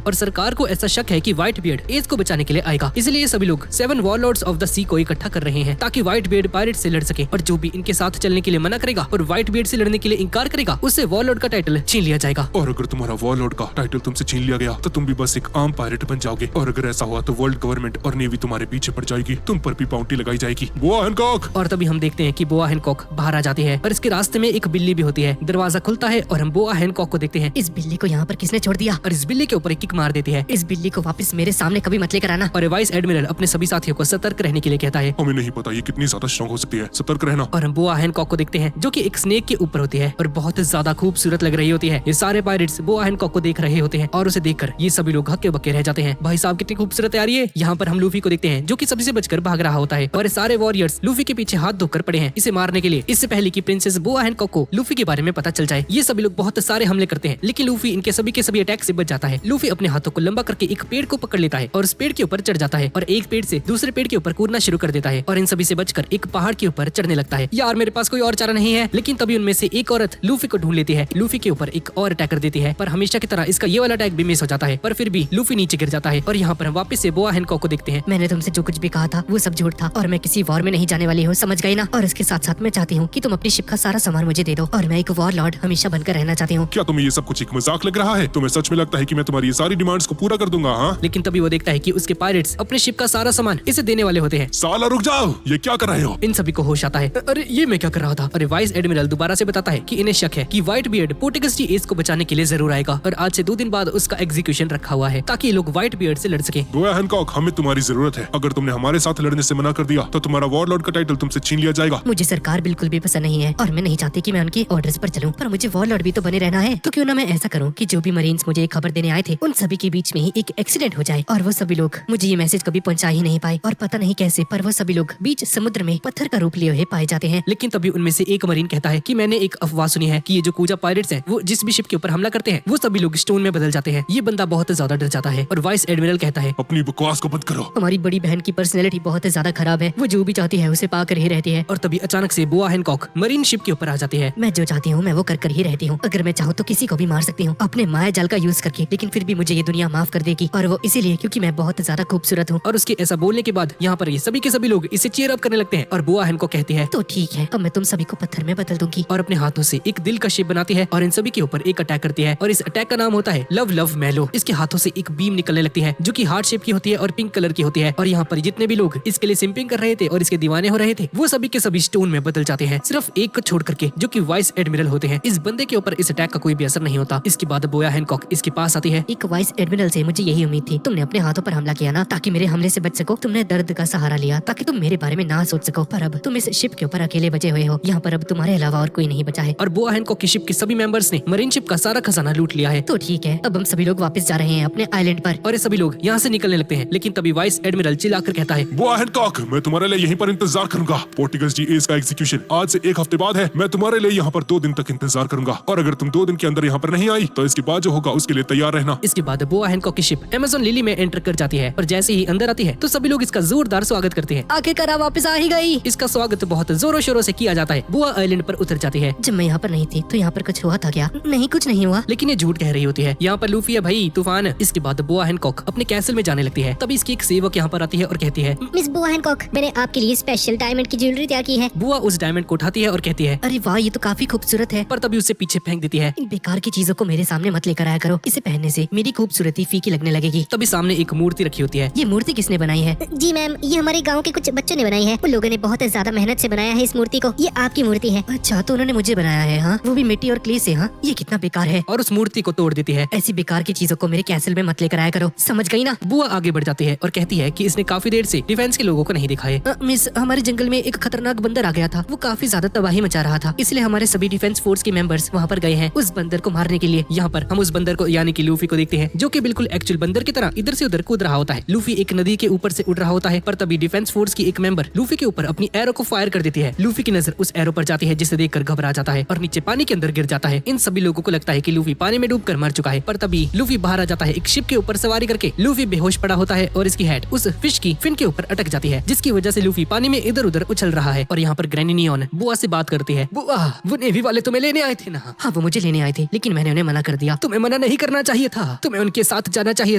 और सरकार को ऐसा शक है कि व्हाइट बियर्ड एज को बचाने के लिए आएगा। इसलिए ये सभी लोग 7 वॉरलॉर्ड्स ऑफ द सी को इकट्ठा कर रहे हैं ताकि व्हाइट बियर्ड पायरेट से लड़ सके और जो भी इनके साथ चलने के लिए मना करेगा और व्हाइट बियर्ड से लड़ने के लिए इनकार करेगा उससे वॉरलॉर्ड का टाइटल छीन लिया जाएगा। और अगर तुम्हारा वॉरलॉर्ड का टाइटल तुमसे छीन लिया गया तो तुम भी बस एक आम पायरेट बन जाओगे और अगर ऐसा हुआ तो वर्ल्ड गवर्नमेंट और नेवी तुम्हारे पीछे पड़ जाएगी, तुम पर भी बाउंटी लगाई जाएगी। बुआ हैनकॉक। और तभी हम देखते हैं कि बुआ हैनकॉक बाहर आ जाती है और इसके रास्ते में एक बिल्ली भी होती है। दरवाजा खुलता है और हम बुआ हैनकॉक को देखते हैं। इस बिल्ली को यहाँ पर किसने छोड़ दिया? और इस बिल्ली के ऊपर एक किक मार देती है। इस बिल्ली को वापस मेरे सामने कभी मत लेकर आना। और वाइस एडमिरल अपने सभी साथियों को सतर्क रहने के लिए कहता है। हमें नहीं पता ये कितनी ज्यादा स्ट्रांग हो सकती है, सतर्क रहना। और हम बुआ हैनकॉक को देखते हैं जो कि एक स्नेक के ऊपर होती है और बहुत ज्यादा खूबसूरत लग रही होती है। ये सारे पायरेट्स बुआ हैनकॉक को देख रहे होते हैं और उसे देखकर ये सभी लोग हक्के बक्के रह जाते हैं। भाई साहब कितनी खूबसूरत आ रही है। यहाँ पर हम लूफी को देखते हैं जो कि सभी से बचकर भाग रहा होता है और सारे वॉरियर्स लूफी के पीछे हाथ धोकर पड़े हैं इसे मारने के लिए, इससे पहले कि प्रिंसेस बुआ हैनकॉक को लूफी के बारे में पता चल जाए। ये सभी लोग बहुत सारे हमले करते हैं लेकिन लूफी इनके सभी के सभी अटैक से बच जाता है। लूफी अपने हाथों को लंबा करके एक पेड़ को पकड़ लेता है और उस पेड़ के ऊपर चढ़ जाता है और एक पेड़ से दूसरे पेड़ के ऊपर कूदना शुरू कर देता है और इन सभी से बचकर एक पहाड़ के ऊपर चढ़ने लगता है। यार मेरे पास कोई और चारा नहीं है, लेकिन तभी उनमें से एक औरत लूफी को ढूंढ लेती है, लूफी के ऊपर एक और अटैक कर देती है, पर हमेशा की तरह इसका ये वाला अटैक भी मिस हो जाता है। पर फिर भी लूफी नीचे गिर जाता है और यहाँ पर हम वापस से बुआ हैनकॉक को देखते हैं। मैंने तुमसे जो कुछ भी कहा था वो सब झूठ था और मैं किसी वॉर में नहीं जाने वाली हूँ, समझ गई ना? और इसके साथ साथ मैं चाहती हूँ कि तुम अपनी शिप का सारा सामान मुझे दे दो और मैं एक वॉरलॉर्ड हमेशा बनकर रहना चाहती हूँ। क्या तुम्हें ये सब कुछ एक मजाक लग रहा है? तुम्हें सच में लगता है कि मैं तुम्हारी ये सारी डिमांड्स को पूरा कर दूंगा? हाँ, लेकिन तभी वो देखता है कि उसके पायरेट्स अपने शिप का सारा सामान इसे देने वाले होते हैं। साला रुक जाओ, ये क्या कर रहे हो? इन सभी को होश आता है, अरे ये मैं क्या कर रहा था। अरे वाइस एडमिरल दोबारा से बताता है कि इन्हें शक है कि व्हाइट बियर्ड पोर्टेगस डी एस को बचाने के लिए जरूर आएगा और आज से 2 दिन बाद उसका एग्जीक्यूशन रखा हुआ है ताकि ये लोग व्हाइट बियर्ड से लड़ सके। बुआ हैनकॉक, हमें तुम्हारी जरूरत है। अगर तुमने हमारे साथ लड़ने से मना कर दिया तो तुम्हारा वॉरलॉर्ड का टाइटल तुमसे छीन लिया जाएगा। मुझे सरकार बिल्कुल भी पसंद नहीं है और मैं नहीं चाहती कि मैं उनके ऑर्डर्स पर चलूं, पर मुझे वॉरलॉर्ड भी तो बने रहना है। तो क्यों ना मैं ऐसा करूं कि जो भी मरीन्स मुझे खबर देने आए थे उन सभी के बीच में ही एक एक्सीडेंट हो जाए और वो सभी लोग मुझे ये मैसेज कभी पहुंचा ही नहीं पाए और पता नहीं कैसे पर वो सभी लोग बीच समुद्र में पत्थर का रूप लिए हुए पाए जाते हैं। लेकिन तभी उनमें से एक मरीन कहता है कि मैंने एक अफवाह सुनी है कि ये जो कूजा पायरेट्स हैं वो जिस भी शिप के ऊपर हमला करते हैं वो सभी लोग स्टोन में बदल जाते हैं। ये बंदा बहुत ज्यादा डर जाता है और वाइस एडमिरल कहता है अपनी बकवास को बंद करो। हमारी बड़ी बहन की पर्सनैलिटी बहुत ज्यादा खराब है, वो जो भी चाहती है उसे पाकर ही रहती है। और तभी अचानक से बुआ हैनकॉक मरीन शिप के ऊपर आ जाती है। मैं जो चाहती हूँ मैं वो कर ही रहती हूँ। अगर मैं चाहूँ तो किसी को भी मार सकती हूँ अपने माया जाल का यूज करके, लेकिन फिर भी मुझे ये दुनिया माफ कर देगी और वो इसीलिए क्योंकि मैं बहुत ज्यादा खूबसूरत हूँ। और उसके ऐसा बोलने के बाद यहाँ पर ये सभी के सभी लोग इसे चीयर अप करने लगते हैं और बुआ हैनकॉक कहती है तो ठीक है, अब मैं तुम सभी को पत्थर में बदल दूंगी। और अपने हाथों से एक दिल का शेप बनाती है और इन सभी के ऊपर एक अटैक करती है और इस अटैक का नाम होता है लव लव मैलो। इसके हाथों से एक बीम निकलने लगती है जो कि हार्ट शेप की होती है और पिंक कलर की होती है और यहाँ पर जितने भी लोग इसके लिए सिंपिंग कर रहे थे और इसके दीवाने हो रहे थे वो सभी के सभी स्टोन में बदल जाते हैं, सिर्फ एक को छोड़ करके जो कि वाइस एडमिरल होते हैं। इस बंदे के ऊपर इस अटैक का कोई भी असर नहीं होता। इसके बाद बुआ हैनकॉक इसके पास आती है। एक वाइस एडमिरल से मुझे यही उम्मीद थी। तुमने अपने हाथों पर हमला किया ना ताकि मेरे हमले से बच सको। तुमने दर्द का सहारा लिया ताकि तुम मेरे बारे में ना सोच सको, पर अब तुम इस शिप के ऊपर अकेले बचे हुए हो। यहाँ पर अब तुम्हारे अलावा और कोई नहीं बचा है। और बुआ हैनकॉक की शिप के सभी मेंबर्स ने मरीन शिप का सारा खजाना लूट लिया है। तो ठीक है, अब हम सभी लोग वापस जा रहे हैं अपने आइलैंड पर और ये सभी लोग यहाँ से निकलने लगते हैं। लेकिन तभी वाइस एडमिरल चिल्लाकर कहता है बुआ हैनकॉक, मैं तुम्हारे लिए यहीं पर इंतजार करूंगा। पोर्टेगस डी एस का एग्जीक्यूशन आज से 1 हफ्ते बाद है। मैं तुम्हारे लिए यहाँ पर 2 दिन तक इंतजार करूंगा और अगर तुम 2 दिन के अंदर यहाँ पर नहीं आई तो इसके बाद जो होगा उसके लिए तैयार रहना। इसके बाद बुआ हैनकॉक की शिप अमेज़न लिली में एंटर कर जाती है और जैसे ही अंदर आती है तो सभी लोग इसका जोरदार स्वागत करते हैं। आखिरकार आप वापस आ ही गई। इसका स्वागत बहुत जोरों शोरों से किया जाता है। बुआ आइलैंड पर उतर जाती है। जब मैं यहाँ पर नहीं थी तो यहाँ पर कुछ हुआ था क्या? नहीं, कुछ नहीं हुआ। लेकिन ये झूठ कह रही होती है। यहाँ पर लूफी है भाई तूफान। इसके बाद बुआ हैनकॉक अपने कैसल में जाने लगती है। तभी इसकी एक सेवक यहाँ पर आती है और कहती है मिस बुआ हैनकॉक, मैंने आपके लिए स्पेशल डायमंड की ज्वेलरी तैयार की है। बुआ उस डायमंड को उठाती है और कहती है अरे वाह, ये तो काफी खूबसूरत है। पर तभी उसे पीछे फेंक देती है। इन बेकार की चीजों को मेरे सामने मत लेकर आया करो। इसे पहनने से मेरी खूबसूरती फीकी लगने लगेगी। तभी सामने एक मूर्ति रखी होती है। ये मूर्ति किसने बनाई है? जी मैम, ये हमारे गांव के कुछ बच्चों ने बनाई है। उन लोगों ने बहुत ज्यादा मेहनत से बनाया है इस मूर्ति को। ये आपकी मूर्ति है। अच्छा, तो उन्होंने मुझे बनाया है? हाँ, वो भी मिट्टी और क्ले से। हाँ, ये कितना बेकार है। और उस मूर्ति को तोड़ देती है। ऐसी बेकार की चीजों को मेरे कैसल में मत लेकर आया करो, समझ गई ना? बुआ आगे बढ़ जाती है और कहती है कि इसने काफी देर से डिफेंस के लोगों को नहीं देखा है। मिस, हमारे जंगल में एक खतरनाक बंदर आ गया था। वो काफी ज्यादा तबाही मचा रहा था, इसलिए हमारे सभी डिफेंस फोर्स के मेंबर्स वहाँ पर गए हैं उस बंदर को मारने के लिए। यहाँ पर हम उस बंदर को यानी कि लूफी को देखते हैं, जो कि बिल्कुल एक्चुअल बंदर की तरह इधर से उधर कूद रहा होता है। लूफी एक नदी के ऊपर से उड़ रहा होता है, पर तभी डिफेंस फोर्स की एक मेंबर लूफी के ऊपर अपनी एरो को फायर कर देती है। लूफी की नजर उस एरो पर जाती है, जिसे देखकर घबरा जाता है और नीचे पानी के अंदर गिर जाता है। इन सभी लोगों को लगता है कि लूफी पानी में डूबकर मर चुका है, पर तभी लूफी बाहर आ जाता है। एक शिप के ऊपर सवारी करके लूफी बेहोश पड़ा होता है और इसकी हेड उस फिश की फिन के ऊपर अटक जाती है, जिसकी वजह से लूफी पानी में इधर उधर उछल रहा है। और यहाँ पर ग्रैनी नियॉन बुआ से बात करती है। बुआ, वो नेवी वाले तुम्हें लेने आए थे ना? हाँ, वो मुझे लेने आए थे, लेकिन मैंने उन्हें मना कर दिया। तुम्हें मना नहीं करना चाहिए था, तुम्हें उनके साथ जाना चाहिए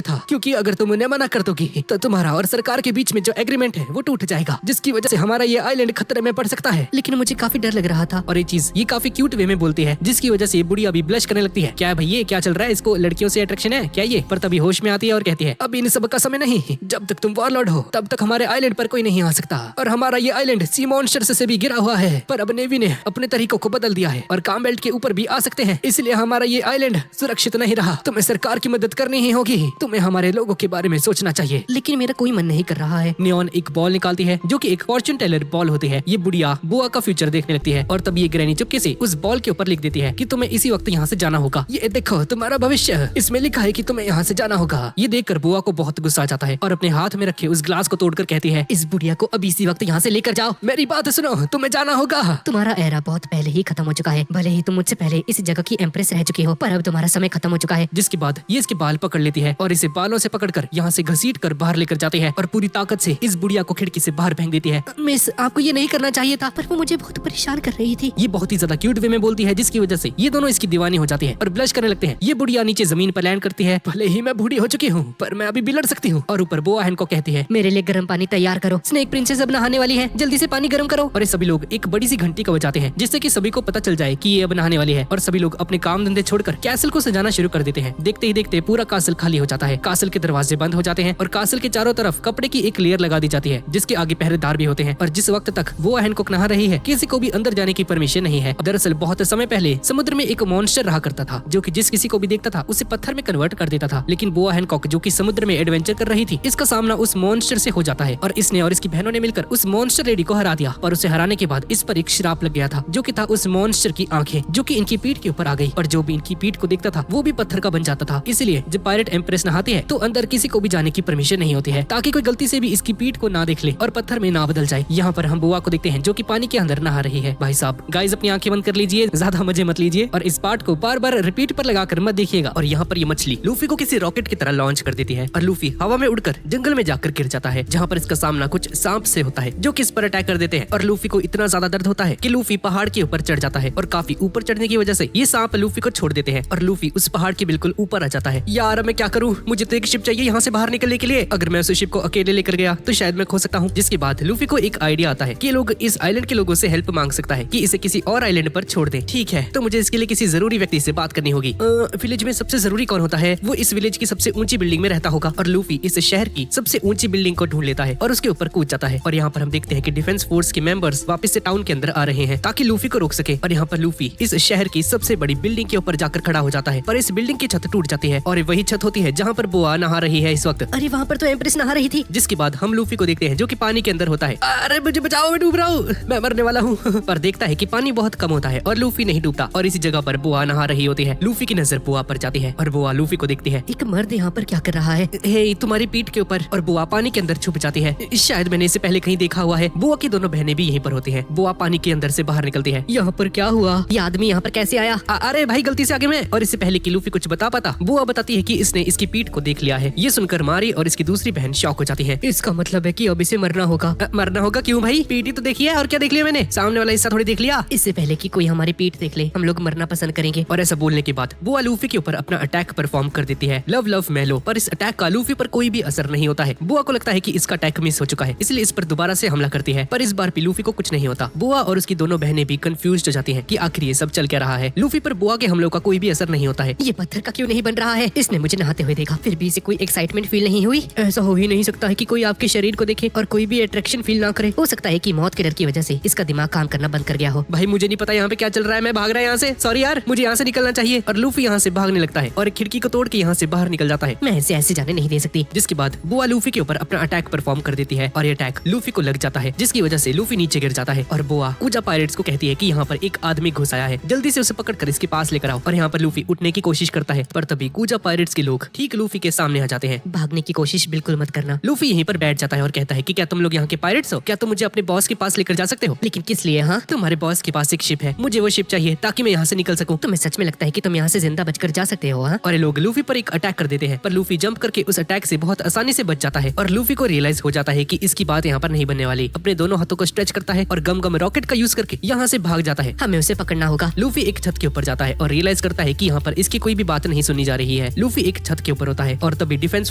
था, क्योंकि अगर तुम उन्हें मना कर दोगी तो तुम्हारा और सरकार के बीच में जो एग्रीमेंट है वो टूट जाएगा, जिसकी वजह से हमारा ये आइलैंड खतरे में पड़ सकता है। लेकिन मुझे काफी डर लग रहा था। और ये चीज ये काफी क्यूट वे में बोलती है, जिसकी वजह से ये बुढ़िया भी ब्लश करने लगती है। क्या है भैया, क्या चल रहा है? इसको लड़कियों से अट्रैक्शन है क्या ये? पर तभी होश में आती है और कहती है, अभी इन सब का समय नहीं, जब तक तुम वॉरलॉर्ड हो तब तक हमारे आइलैंड पर कोई नहीं आ सकता, और हमारा ये आइलैंड सी मॉन्स्टर से भी गिरा हुआ है। पर अब नेवी ने अपने तरीकों को बदल दिया है और काम बेल्ट के ऊपर भी आ सकते हैं, इसलिए हमारा ये आइलैंड सुरक्षित नहीं रहा। तुम्हें सरकार की मदद करनी ही होगी, तुम्हें हमारे लोगों के बारे में सोचना चाहिए। लेकिन मेरा कोई मन नहीं कर रहा है। नियॉन एक बॉल निकालती है, जो कि एक फॉर्चून टेलर बॉल होती है। ये बुढ़िया बुआ का फ्यूचर देखने लगती है और तब ये ग्रैनी चुपके से उस बॉल के ऊपर लिख देती है कि तुम्हें इसी वक्त यहाँ से जाना होगा। ये देखो तुम्हारा भविष्य, इसमें लिखा है कि तुम्हें यहाँ से जाना होगा। ये देखकर बुआ को बहुत गुस्सा आ जाता है और अपने हाथ में रखे उस ग्लास को तोड़कर कहती है, इस बुढ़िया को अभी इसी वक्त यहाँ से लेकर जाओ। मेरी बात सुनो, तुम्हें जाना होगा। तुम्हारा एरा बहुत पहले ही खत्म हो चुका है। भले ही तुम मुझसे पहले इस जगह की एम्प्रेस रह चुकी हो, पर अब तुम्हारा समय खत्म हो चुका है। जिसके बाद ये इसके बाल पकड़ लेती है और इसे बालों से पकड़कर यहाँ से घसीट कर बाहर लेकर जाती है और पूरी ताकत से इस बुढ़िया को खिड़की से बाहर फेंक देती है। मिस, आपको ये नहीं करना चाहिए था, पर वो मुझे बहुत परेशान कर रही थी। ये बहुत ही ज्यादा क्यूट वे में बोलती है, जिसकी वजह से ये दोनों इसकी दीवानी हो जाती है और ब्लश करने लगते हैं। ये बुढ़िया नीचे जमीन पर लैंड करती है। भले ही मैं बूढ़ी हो चुकी हूँ, पर मैं अभी भी लड़ सकती हूँ। और ऊपर बुआ हैन को कहती है, मेरे लिए गर्म पानी तैयार करो, स्नेक प्रिंसेस अब नहाने वाली है, जल्दी से पानी गर्म करो। और ये सभी लोग एक बड़ी सी घंटी को बजाते हैं, जिससे कि सभी को पता चल जाए कि ये अब नहाने वाली है। और सभी लोग अपने काम धंधे छोड़कर कैसल को सजाना शुरू कर देते हैं। देखते ही देखते पूरा कासल खाली हो जाता है। कासल के दरवाजे बंद हो जाते हैं और कासल के चारों तरफ कपड़े की एक लेयर लगा दी जाती है, जिसके आगे पहरेदार भी होते हैं। और जिस वक्त तक वो हैनकॉक नहा रही है, किसी को भी अंदर जाने की परमिशन नहीं है। दरअसल बहुत समय पहले समुद्र में एक मॉन्स्टर रहा करता था, जो कि जिस किसी को भी देखता था उसे पत्थर में कन्वर्ट कर देता था। लेकिन बुआ हैनकॉक, जो कि समुद्र में एडवेंचर कर रही थी, इसका सामना उस मॉन्स्टर से हो जाता है और इसने और इसकी बहनों ने मिलकर उस मॉन्स्टर लेडी को हरा दिया। और उसे हराने के बाद इस पर एक श्राप लग गया था, जो कि था उस मॉन्स्टर की आंखें, जो कि इनकी पीठ के ऊपर आ गई। और जो भी इनकी पीठ को देखता था वो भी पत्थर का बन जाता था। इसलिए जब पायरेट एम्प्रेस नहाती है तो अंदर किसी को भी जाने की परमिशन नहीं होती है, ताकि कोई गलती से भी इसकी पीठ को ना देख ले और पत्थर में ना बदल जाए। यहाँ पर हम बुआ को देखते हैं, जो कि पानी के अंदर नहा रही है। भाई साहब, गाइस अपनी आंखें बंद कर लीजिए, ज्यादा मजे मत लीजिए और इस पार्ट को बार बार रिपीट पर लगाकर मत देखिएगा। और यहाँ पर ये मछली लूफी को किसी रॉकेट की तरह लॉन्च कर देती है और लूफी हवा में उड़कर जंगल में जाकर गिर जाता है, जहाँ पर इसका सामना कुछ सांप से होता है, जो कि इस पर अटैक कर देते हैं। और लूफी को इतना ज्यादा दर्द होता है कि लूफी पहाड़ के ऊपर चढ़ जाता है और काफी ऊपर चढ़ने की वजह से ये सांप लूफी को छोड़ देते हैं और लूफी उस पहाड़ के बिल्कुल ऊपर आ जाता है। यार मैं क्या करूँ, मुझे तो एक शिप चाहिए यहाँ से बाहर निकलने के लिए। अगर मैं उस शिप को अकेले लेकर गया तो शायद मैं खो सकता हूँ। जिसके बाद लूफी को एक आइडिया आता है कि लोग इस आइलैंड के लोगों से हेल्प मांग सकता है कि इसे किसी और आइलैंड पर छोड़ दे। ठीक है, तो मुझे इसके लिए किसी जरूरी व्यक्ति से बात करनी होगी। विलेज में सबसे जरूरी कौन होता है? वो इस विलेज की सबसे ऊंची बिल्डिंग में रहता होगा। और लूफी इस शहर की सबसे ऊंची बिल्डिंग को ढूंढ लेता है और उसके ऊपर कूद जाता है। और यहाँ पर हम देखते हैं कि डिफेंस फोर्स के मेंबर्स वापस से टाउन के अंदर आ रहे हैं, ताकि लूफी को रोक सके। और यहाँ पर लूफी इस शहर की सबसे बड़ी बिल्डिंग के ऊपर जाकर खड़ा हो जाता है, पर इस बिल्डिंग की छत टूट जाती है और वही छत होती है जहाँ पर बुआ नहा रही है इस वक्त। अरे वहाँ पर तो एम्प्रेस नहा रही थी। जिसके बाद हम लूफी को देखते हैं, जो कि पानी के अंदर होता है। अरे मुझे बचाओ, मैं डूब रहा हूँ, मैं मरने वाला हूँ। पर देखता है कि पानी बहुत कम होता है और लूफी नहीं डूबता और इसी जगह पर बुआ नहा रही होती है। लूफी की नजर बुआ पर जाती है और बुआ लूफी को देखती है। एक मर्द यहाँ पर क्या कर रहा है? हे, तुम्हारी पीठ के ऊपर। और बुआ पानी के अंदर छुप जाती है। शायद मैंने इसे पहले कहीं देखा हुआ है। बुआ की दोनों बहनें भी यहीं पर होती हैं। बुआ पानी के अंदर से बाहर निकलती है। यहाँ पर क्या हुआ? ये आदमी यहाँ पर कैसे आया? अरे भाई, गलती से आगे मैं। और इससे पहले कि लूफी कुछ बता पाता, बुआ बताती है कि इसने इसकी पीठ को देख लिया है। ये सुनकर मारी और इसकी दूसरी बहन शॉक हो जाती है। इसका मतलब है कि अब इसे मरना होगा। मरना होगा? क्यों भाई, पीठ ही तो देखी है, और क्या देख लिया मैंने? सामने वाला हिस्सा थोड़ी देख लिया। इससे पहले कि कोई हमारी पीठ देख ले, हम लोग मरना पसंद करेंगे। और ऐसा बोलने के बाद बुआ लूफी के ऊपर अपना अटैक परफॉर्म कर देती है, लव लव मैलो। पर इस अटैक का लूफी पर कोई भी असर नहीं होता है। बुआ को लगता है कि इसका अटैक मिस हो चुका है, इसलिए इस पर दोबारा से हमला करती है। पर इस बार भी लूफी को कुछ नहीं होता। बुआ और उसकी दोनों बहनें भी कंफ्यूज हो जाती हैं कि आखिर ये सब चल क्या रहा है। लूफी पर बुआ के हमलों का कोई भी असर नहीं होता है। ये पत्थर का क्यों नहीं बन रहा है? इसने मुझे नहाते हुए देखा, फिर भी इसे कोई एक्साइटमेंट फील नहीं हुई। ऐसा हो ही नहीं सकता है कि कोई आपके शरीर को देखे और कोई भी अट्रैक्शन फील ना करे। हो सकता है कि मौत के डर की वजह से इसका दिमाग काम करना बंद कर गया हो। भाई मुझे नहीं पता यहाँ पे क्या चल रहा है, मैं भाग रहा है यहाँ से। सॉरी यार, मुझे यहाँ से निकलना चाहिए। और लूफी यहाँ से भागने लगता है और एक खिड़की को तोड़ के यहाँ से बाहर निकल जाता है। मैं इसे ऐसे जाने नहीं दे सकती। जिसके बाद बुआ लूफी के ऊपर अपना अटैक परफॉर्म कर देती है और ये अटैक लूफी को लग जाता है, जिसकी वजह से लूफी नीचे गिर जाता है और बुआ कूजा पायरेट्स को कहती है कि यहाँ पर एक आदमी घुस आया है, जल्दी से उसे पकड़कर इसके पास लेकर आओ। और यहाँ पर लूफी उठने की कोशिश करता है, पर तभी कूजा पायरेट्स के लोग ठीक लूफी के सामने आ जाते हैं। भागने की कोशिश बिल्कुल मत करना। लूफी यहीं पर बैठ जाता है और कहता है कि क्या तुम लोग यहाँ के पायरेट्स हो? क्या तुम मुझे अपने बॉस के पास लेकर जा सकते हो? लेकिन किस लिए? हाँ, तुम्हारे बॉस के पास एक शिप है, मुझे वो शिप चाहिए ताकि मैं यहाँ से निकल सकूं। तुम्हें सच में लगता है कि तुम यहाँ से जिंदा बचकर जा सकते हो? हाँ? और ये लोग लूफी पर एक अटैक कर देते हैं, पर लूफी जंप करके उस अटैक से बहुत आसानी से बच जाता है और लूफी को रियलाइज हो जाता है कि इसकी बात यहाँ पर नहीं बनने वाली। अपने दोनों हाथों को स्ट्रेच करता है और गम गम रॉकेट का यूज करके यहाँ से भाग जाता है। हमें उसे पकड़ना होगा। लूफी एक छत के ऊपर जाता है और रियलाइज करता है कि यहाँ पर इसकी कोई भी बात नहीं सुनी जा रही है। लूफी एक छत के ऊपर होता है और तभी डिफेंस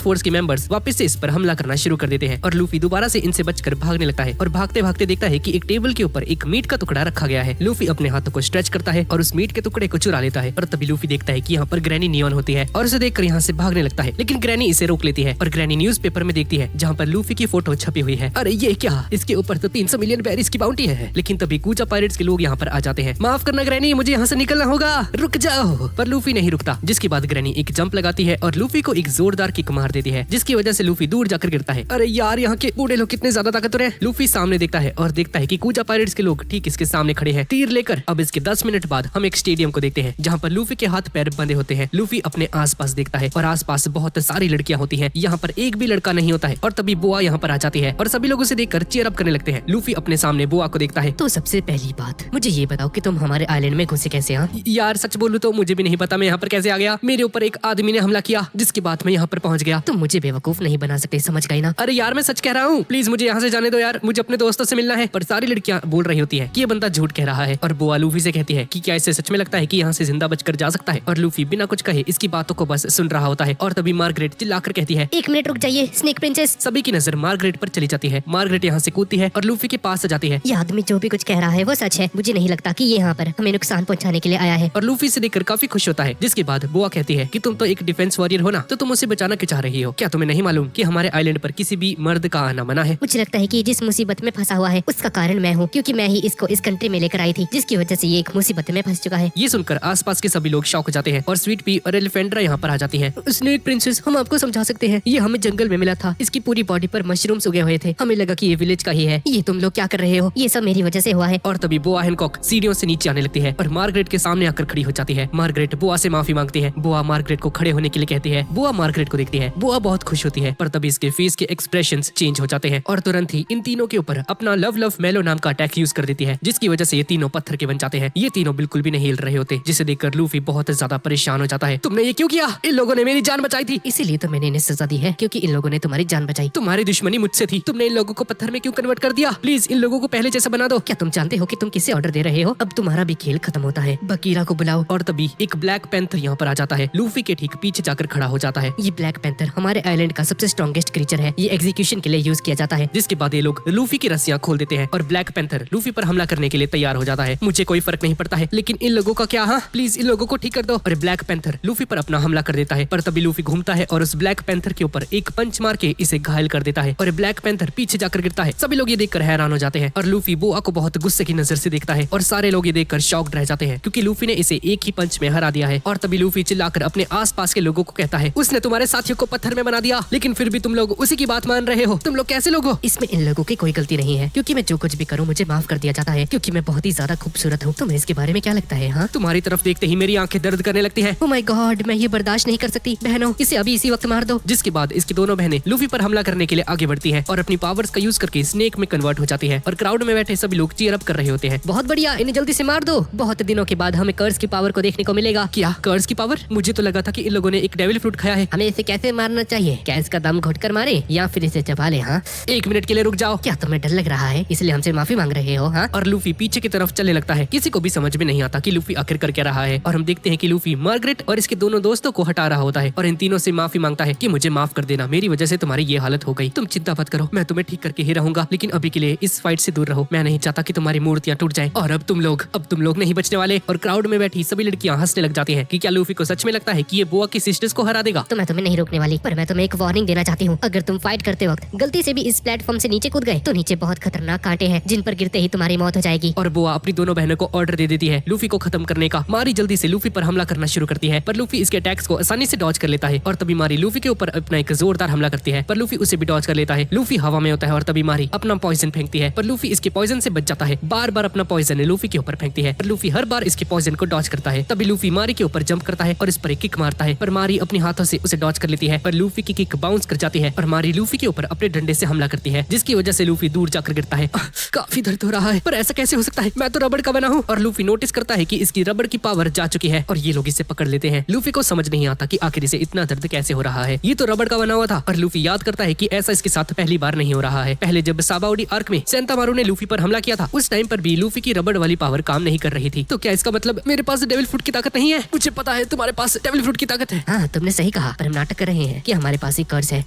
फोर्स के मेंबर्स वापस से इस पर हमला करना शुरू कर देते हैं और लूफी दोबारा से इनसे बचकर भागने लगता है और भागते भागते देखता है कि एक टेबल के ऊपर एक मीट का टुकड़ा रखा गया है। लूफी अपने हाथों को स्ट्रेच करता है और उस मीट के टुकड़े को चुरा लेता है और तभी लूफी देखता है कि यहाँ पर ग्रैनी नियॉन होती है और उसे देखकर यहाँ से भागने लगता है, लेकिन ग्रैनी इसे रोक लेती है और ग्रैनी न्यूज़पेपर में देखती है जहाँ पर लूफी की फोटो छपी हुई है। अरे ये क्या, इसके ऊपर तो 300 मिलियन बैरिस की बाउंटी है। लेकिन तभी कूजा पायरेट्स के लोग यहाँ पर आ जाते हैं। माफ करना ग्रैनी, मुझे यहाँ से निकलना होगा, रुक जाओ। पर लूफी नहीं रुकता, जिसके बाद ग्रैनी एक जंप लगाती है और लूफी को एक जोरदार किक मार देती है, जिसकी वजह से लूफी दूर जाकर गिरता है। अरे यार, यहाँ के बूढ़े लोग कितने ज्यादा ताकतवर हैं। लूफी सामने देखता है और देखता है कि कूजा पायरेट्स के लोग ठीक इसके सामने खड़े हैं तीर लेकर। अब इसके 10 मिनट बाद हम एक स्टेडियम को देखते हैं जहाँ पर लूफी के हाथ पैर बंधे होते हैं। लूफी अपने आसपास देखता है और आसपास बहुत सारी लड़कियां होती हैं, यहाँ पर एक भी लड़का नहीं होता है। और तभी बुआ यहाँ पर आ जाती है और सभी लोग उसे देखकर चीयर अप करने लगते हैं। लूफी अपने सामने बुआ को देखता है। तो सबसे पहली बात मुझे ये बताओ कि तुम हमारे आइलैंड में घुसे कैसे? हाँ यार सच बोलूं तो मुझे भी नहीं पता मैं यहाँ पर कैसे आ गया। मेरे ऊपर एक आदमी ने हमला किया, जिसके बाद मैं यहाँ पर पहुँच गया। तुम मुझे बेवकूफ नहीं बना सकते, समझ गई ना? अरे यार मैं सच कह रहा हूँ, प्लीज मुझे यहाँ से जाने दो यार, मुझे अपने दोस्तों से मिलना है। पर सारी लड़कियाँ बोल रही होती है कि ये बंदा झूठ कह रहा है और बुआ लूफी से कहती है कि क्या इसे सच में लगता है कि यहाँ से जिंदा बचकर जा सकता है। और लूफी बिना कुछ कहे इसकी बातों को बस सुन रहा होता है। और तभी मार्गरेट चिल्लाकर कहती है, 1 मिनट रुक जाइए स्नेक प्रिंसेस। सभी की नजर मार्गरेट पर चली जाती है। मार्गरेट यहाँ से कूदती है और लूफी के पास आ जाती है। ये आदमी जो भी कुछ कह रहा है वो सच है। मुझे नहीं लगता कि ये यहाँ पर हमें नुकसान पहुँचाने के लिए आया है। और लूफी से देखकर काफी खुश होता है। जिसके बाद बुआ कहती है कि तुम तो एक डिफेंस वॉरियर हो ना, तो तुम उसे बचाना क्यों चाह रही हो? क्या तुम्हें नहीं मालूम कि हमारे आइलैंड पर किसी भी मर्द का आना मना है? मुझे लगता है कि जिस मुसीबत में फंसा हुआ है उसका कारण मैं हूँ, क्योंकि मैं ही इसको इस कंट्री में लेकर आई थी, जिसकी वजह से ये एक मुसीबत में फंस चुका है। ये सुनकर आसपास के सभी लोग शॉक हो जाते हैं और स्वीट पी और एलिफेंड्रा यहाँ पर आ जाती है। स्नेक प्रिंसेस, हम आपको समझा सकते हैं, ये हमें जंगल में मिला था। इसकी पूरी बॉडी पर मशरूम्स उगे हुए थे। हमें लगा कि ये विलेज का ही है। ये तुम लोग क्या कर रहे हो? ये सब मेरी वजह से हुआ है। और तभी बुआ हैनकॉक सीढ़ियों से नीचे आने लगती है और मार्गरेट के सामने आकर खड़ी हो जाती है। मार्गरेट बुआ से माफी मांगती है। बुआ मार्गरेट को खड़े होने के लिए कहती है। बुआ मार्गरेट को देखती है। बुआ बहुत खुश होती है, पर तभी इसके फेस के एक्सप्रेशंस चेंज हो जाते हैं और तुरंत ही इन तीनों के ऊपर अपना लव लव मेलो नाम का अटैक यूज कर देती है, जिसकी वजह से ये तीनों पत्थर के बन जाते हैं। ये तीनों बिल्कुल भी नहीं हिल रहे होते, जिसे देखकर लूफी बहुत ज्यादा परेशान हो जाता है। तुमने ये क्यों किया? इन लोगों ने मेरी जान बचाई थी। इसीलिए तो मैंने इन्हें सजा दी है, क्योंकि इन लोगों ने तुम्हारी जान बचाई। तुम्हारी दुश्मनी मुझसे थी, तुमने इन लोगों को पत्थर में क्यों कन्वर्ट कर दिया? प्लीज इन लोगों को पहले जैसा बना दो। क्या तुम जानते हो कि तुम किसे ऑर्डर दे रहे हो? अब तुम्हारा भी खेल खत्म होता है। बकीरा को बुलाओ। और तभी एक ब्लैक पैंथर यहाँ पर आ जाता है। लूफी के ठीक पीछे जाकर खड़ा हो जाता है। ये ब्लैक पैंथर हमारे आइलैंड का सबसे स्ट्रॉन्गेस्ट क्रीचर है। ये एग्जीक्यूशन के लिए यूज किया जाता है। जिसके बाद ये लोग लूफी की रस्सियां खोल देते हैं और ब्लैक पैंथर लूफी पर हमला करने के लिए तैयार हो जाता है। मुझे कोई फर्क नहीं पड़ता है, लेकिन इन लोगों का क्या? हाँ प्लीज इन लोगों को ठीक कर दो। और ब्लैक पैंथर लूफी पर अपना हमला कर देता है, पर तभी लूफी घूमता है और उस ब्लैक पैंथर के ऊपर एक पंच मार के इसे घायल कर देता है और ब्लैक पैंथर पीछे जाकर गिरता है। सभी लोग ये देखकर हैरान हो जाते हैं और लूफी बुआ को बहुत गुस्से की नजर से देखता है और सारे लोग ये देखकर शॉक्ड रह जाते हैं, क्योंकि लूफी ने इसे एक ही पंच में हरा दिया है। और तभी लूफी चिल्लाकर अपने आसपास के लोगों को कहता है, उसने तुम्हारे साथियों को पत्थर में बना दिया, लेकिन फिर भी तुम लोग उसी की बात मान रहे हो। तुम लोग कैसे लोग हो? इसमें इन लोगों की कोई गलती नहीं है, क्योंकि मैं जो कुछ भी करूँ मुझे माफ कर दिया जाता है, क्योंकि मैं बहुत ही ज्यादा खूबसूरत हूँ। तुम्हें इसके बारे में क्या लगता है? हाँ, तुम्हारी तरफ देखते ही मेरी आंखें दर्द करने लगती हैं। ओह माय गॉड, मैं ये बर्दाश्त नहीं कर सकती। बहनों, इसे अभी इसी वक्त मार दो। जिसके बाद इसकी दोनों बहनें लूफी पर हमला करने के लिए आगे बढ़ती हैं और अपनी पावर्स का यूज करके स्नेक में कन्वर्ट हो जाती है और क्राउड में बैठे सभी लोग चीयर अप कर रहे होते हैं। बहुत बढ़िया, इन्हें जल्दी से मार दो। बहुत दिनों के बाद हमें कर्स की पावर को देखने को मिलेगा। क्या कर्स की पावर? मुझे तो लगा था कि इन लोगों ने एक डेविल फ्रूट खाया है। हमें इसे कैसे मारना चाहिए? क्या इसका दम घुट कर मारे या फिर इसे चबा ले? हाँ, 1 मिनट के लिए रुक जाओ। क्या तुम्हें डर लग रहा है इसलिए हमसे माफी मांग रहे हो? हाँ, और लूफी पीछे की तरफ चलने लगता है। किसी को भी समझ में नहीं आता कि लूफी आखिर कर क्या रहा है और हम देखते हैं कि लूफी मार्गरेट और इसके दोनों दोस्तों को हटा रहा होता है और इन तीनों से माफी मांगता है कि मुझे माफ कर देना, मेरी वजह से तुम्हारी ये हालत हो गई। तुम चिंता मत करो, मैं तुम्हें ठीक करके ही रहूंगा, लेकिन अभी के लिए इस फाइट से दूर रहो। मैं नहीं चाहता कि तुम्हारी मूर्तियां टूट जाएं। और अब तुम लोग नहीं बचने वाले। और क्राउड में बैठी सभी लड़कियां हंसने लग जाती हैं कि क्या लूफी को सच में लगता है कि ये बुआ की सिस्टर्स को हरा देगा। तो मैं तुम्हें नहीं रोकने वाली, पर मैं तुम्हें एक वार्निंग देना चाहती हूँ। अगर तुम फाइट करते वक्त गलती से भी इस प्लेटफॉर्म से नीचे कूद गए तो नीचे बहुत खतरनाक कांटे हैं, जिन पर गिरते ही तुम्हारी मौत हो जाएगी। और बुआ अपनी दोनों बहनों को ऑर्डर दे देती है लूफी को खत्म करने का। मारी जल्दी से लूफी पर हमला करना करना शुरू करती है, पर लूफी इसके अटैक्स को आसानी से डॉज कर लेता है और तभी मारी लूफी के ऊपर अपना एक जोरदार हमला करती है, पर लूफी उसे भी डॉज कर लेता है। लूफी हवा में होता है और तभी मारी अपना पॉइजन फेंकती है, पर लूफी इसके पॉइजन से बच जाता है। बार बार अपना पॉइजन लूफी के ऊपर फेंकती है, पर लूफी हर बार इसके पॉइजन को डॉज करता है। तभी लूफी मारी के ऊपर जंप करता है और इस पर एक किक मारता है, पर मारी अपने हाथों से उसे डॉज कर लेती है, पर लूफी की किक बाउंस कर जाती है और मारी लूफी के ऊपर अपने डंडे से हमला करती है, जिसकी वजह से लूफी दूर जाकर गिरता है। काफी दर्द हो रहा है, पर ऐसा कैसे हो सकता है? मैं तो रबड़ का बना हूँ। और लूफी नोटिस करता है कि इसकी रबड़ की पावर जा चुकी है और ये लोग इसे पकड़ लेते हैं। लूफी को समझ नहीं आता कि आखिर इसे इतना दर्द कैसे हो रहा है। ये तो रबड़ का बना हुआ था। और लूफी याद करता है कि ऐसा इसके साथ पहली बार नहीं हो रहा है। पहले जब साबाओडी आर्क में सेंतामारू ने लूफी पर हमला किया था, उस टाइम पर भी लूफी की रबड़ वाली पावर काम नहीं कर रही थी। तो क्या इसका मतलब मेरे पास डेविल फ्रूट की ताकत नहीं है? मुझे पता है तुम्हारे पास डेविल फ्रूट की ताकत है। हाँ, तुमने सही कहा, पर हम नाटक कर रहे हैं कि हमारे पास एक कर्ज है।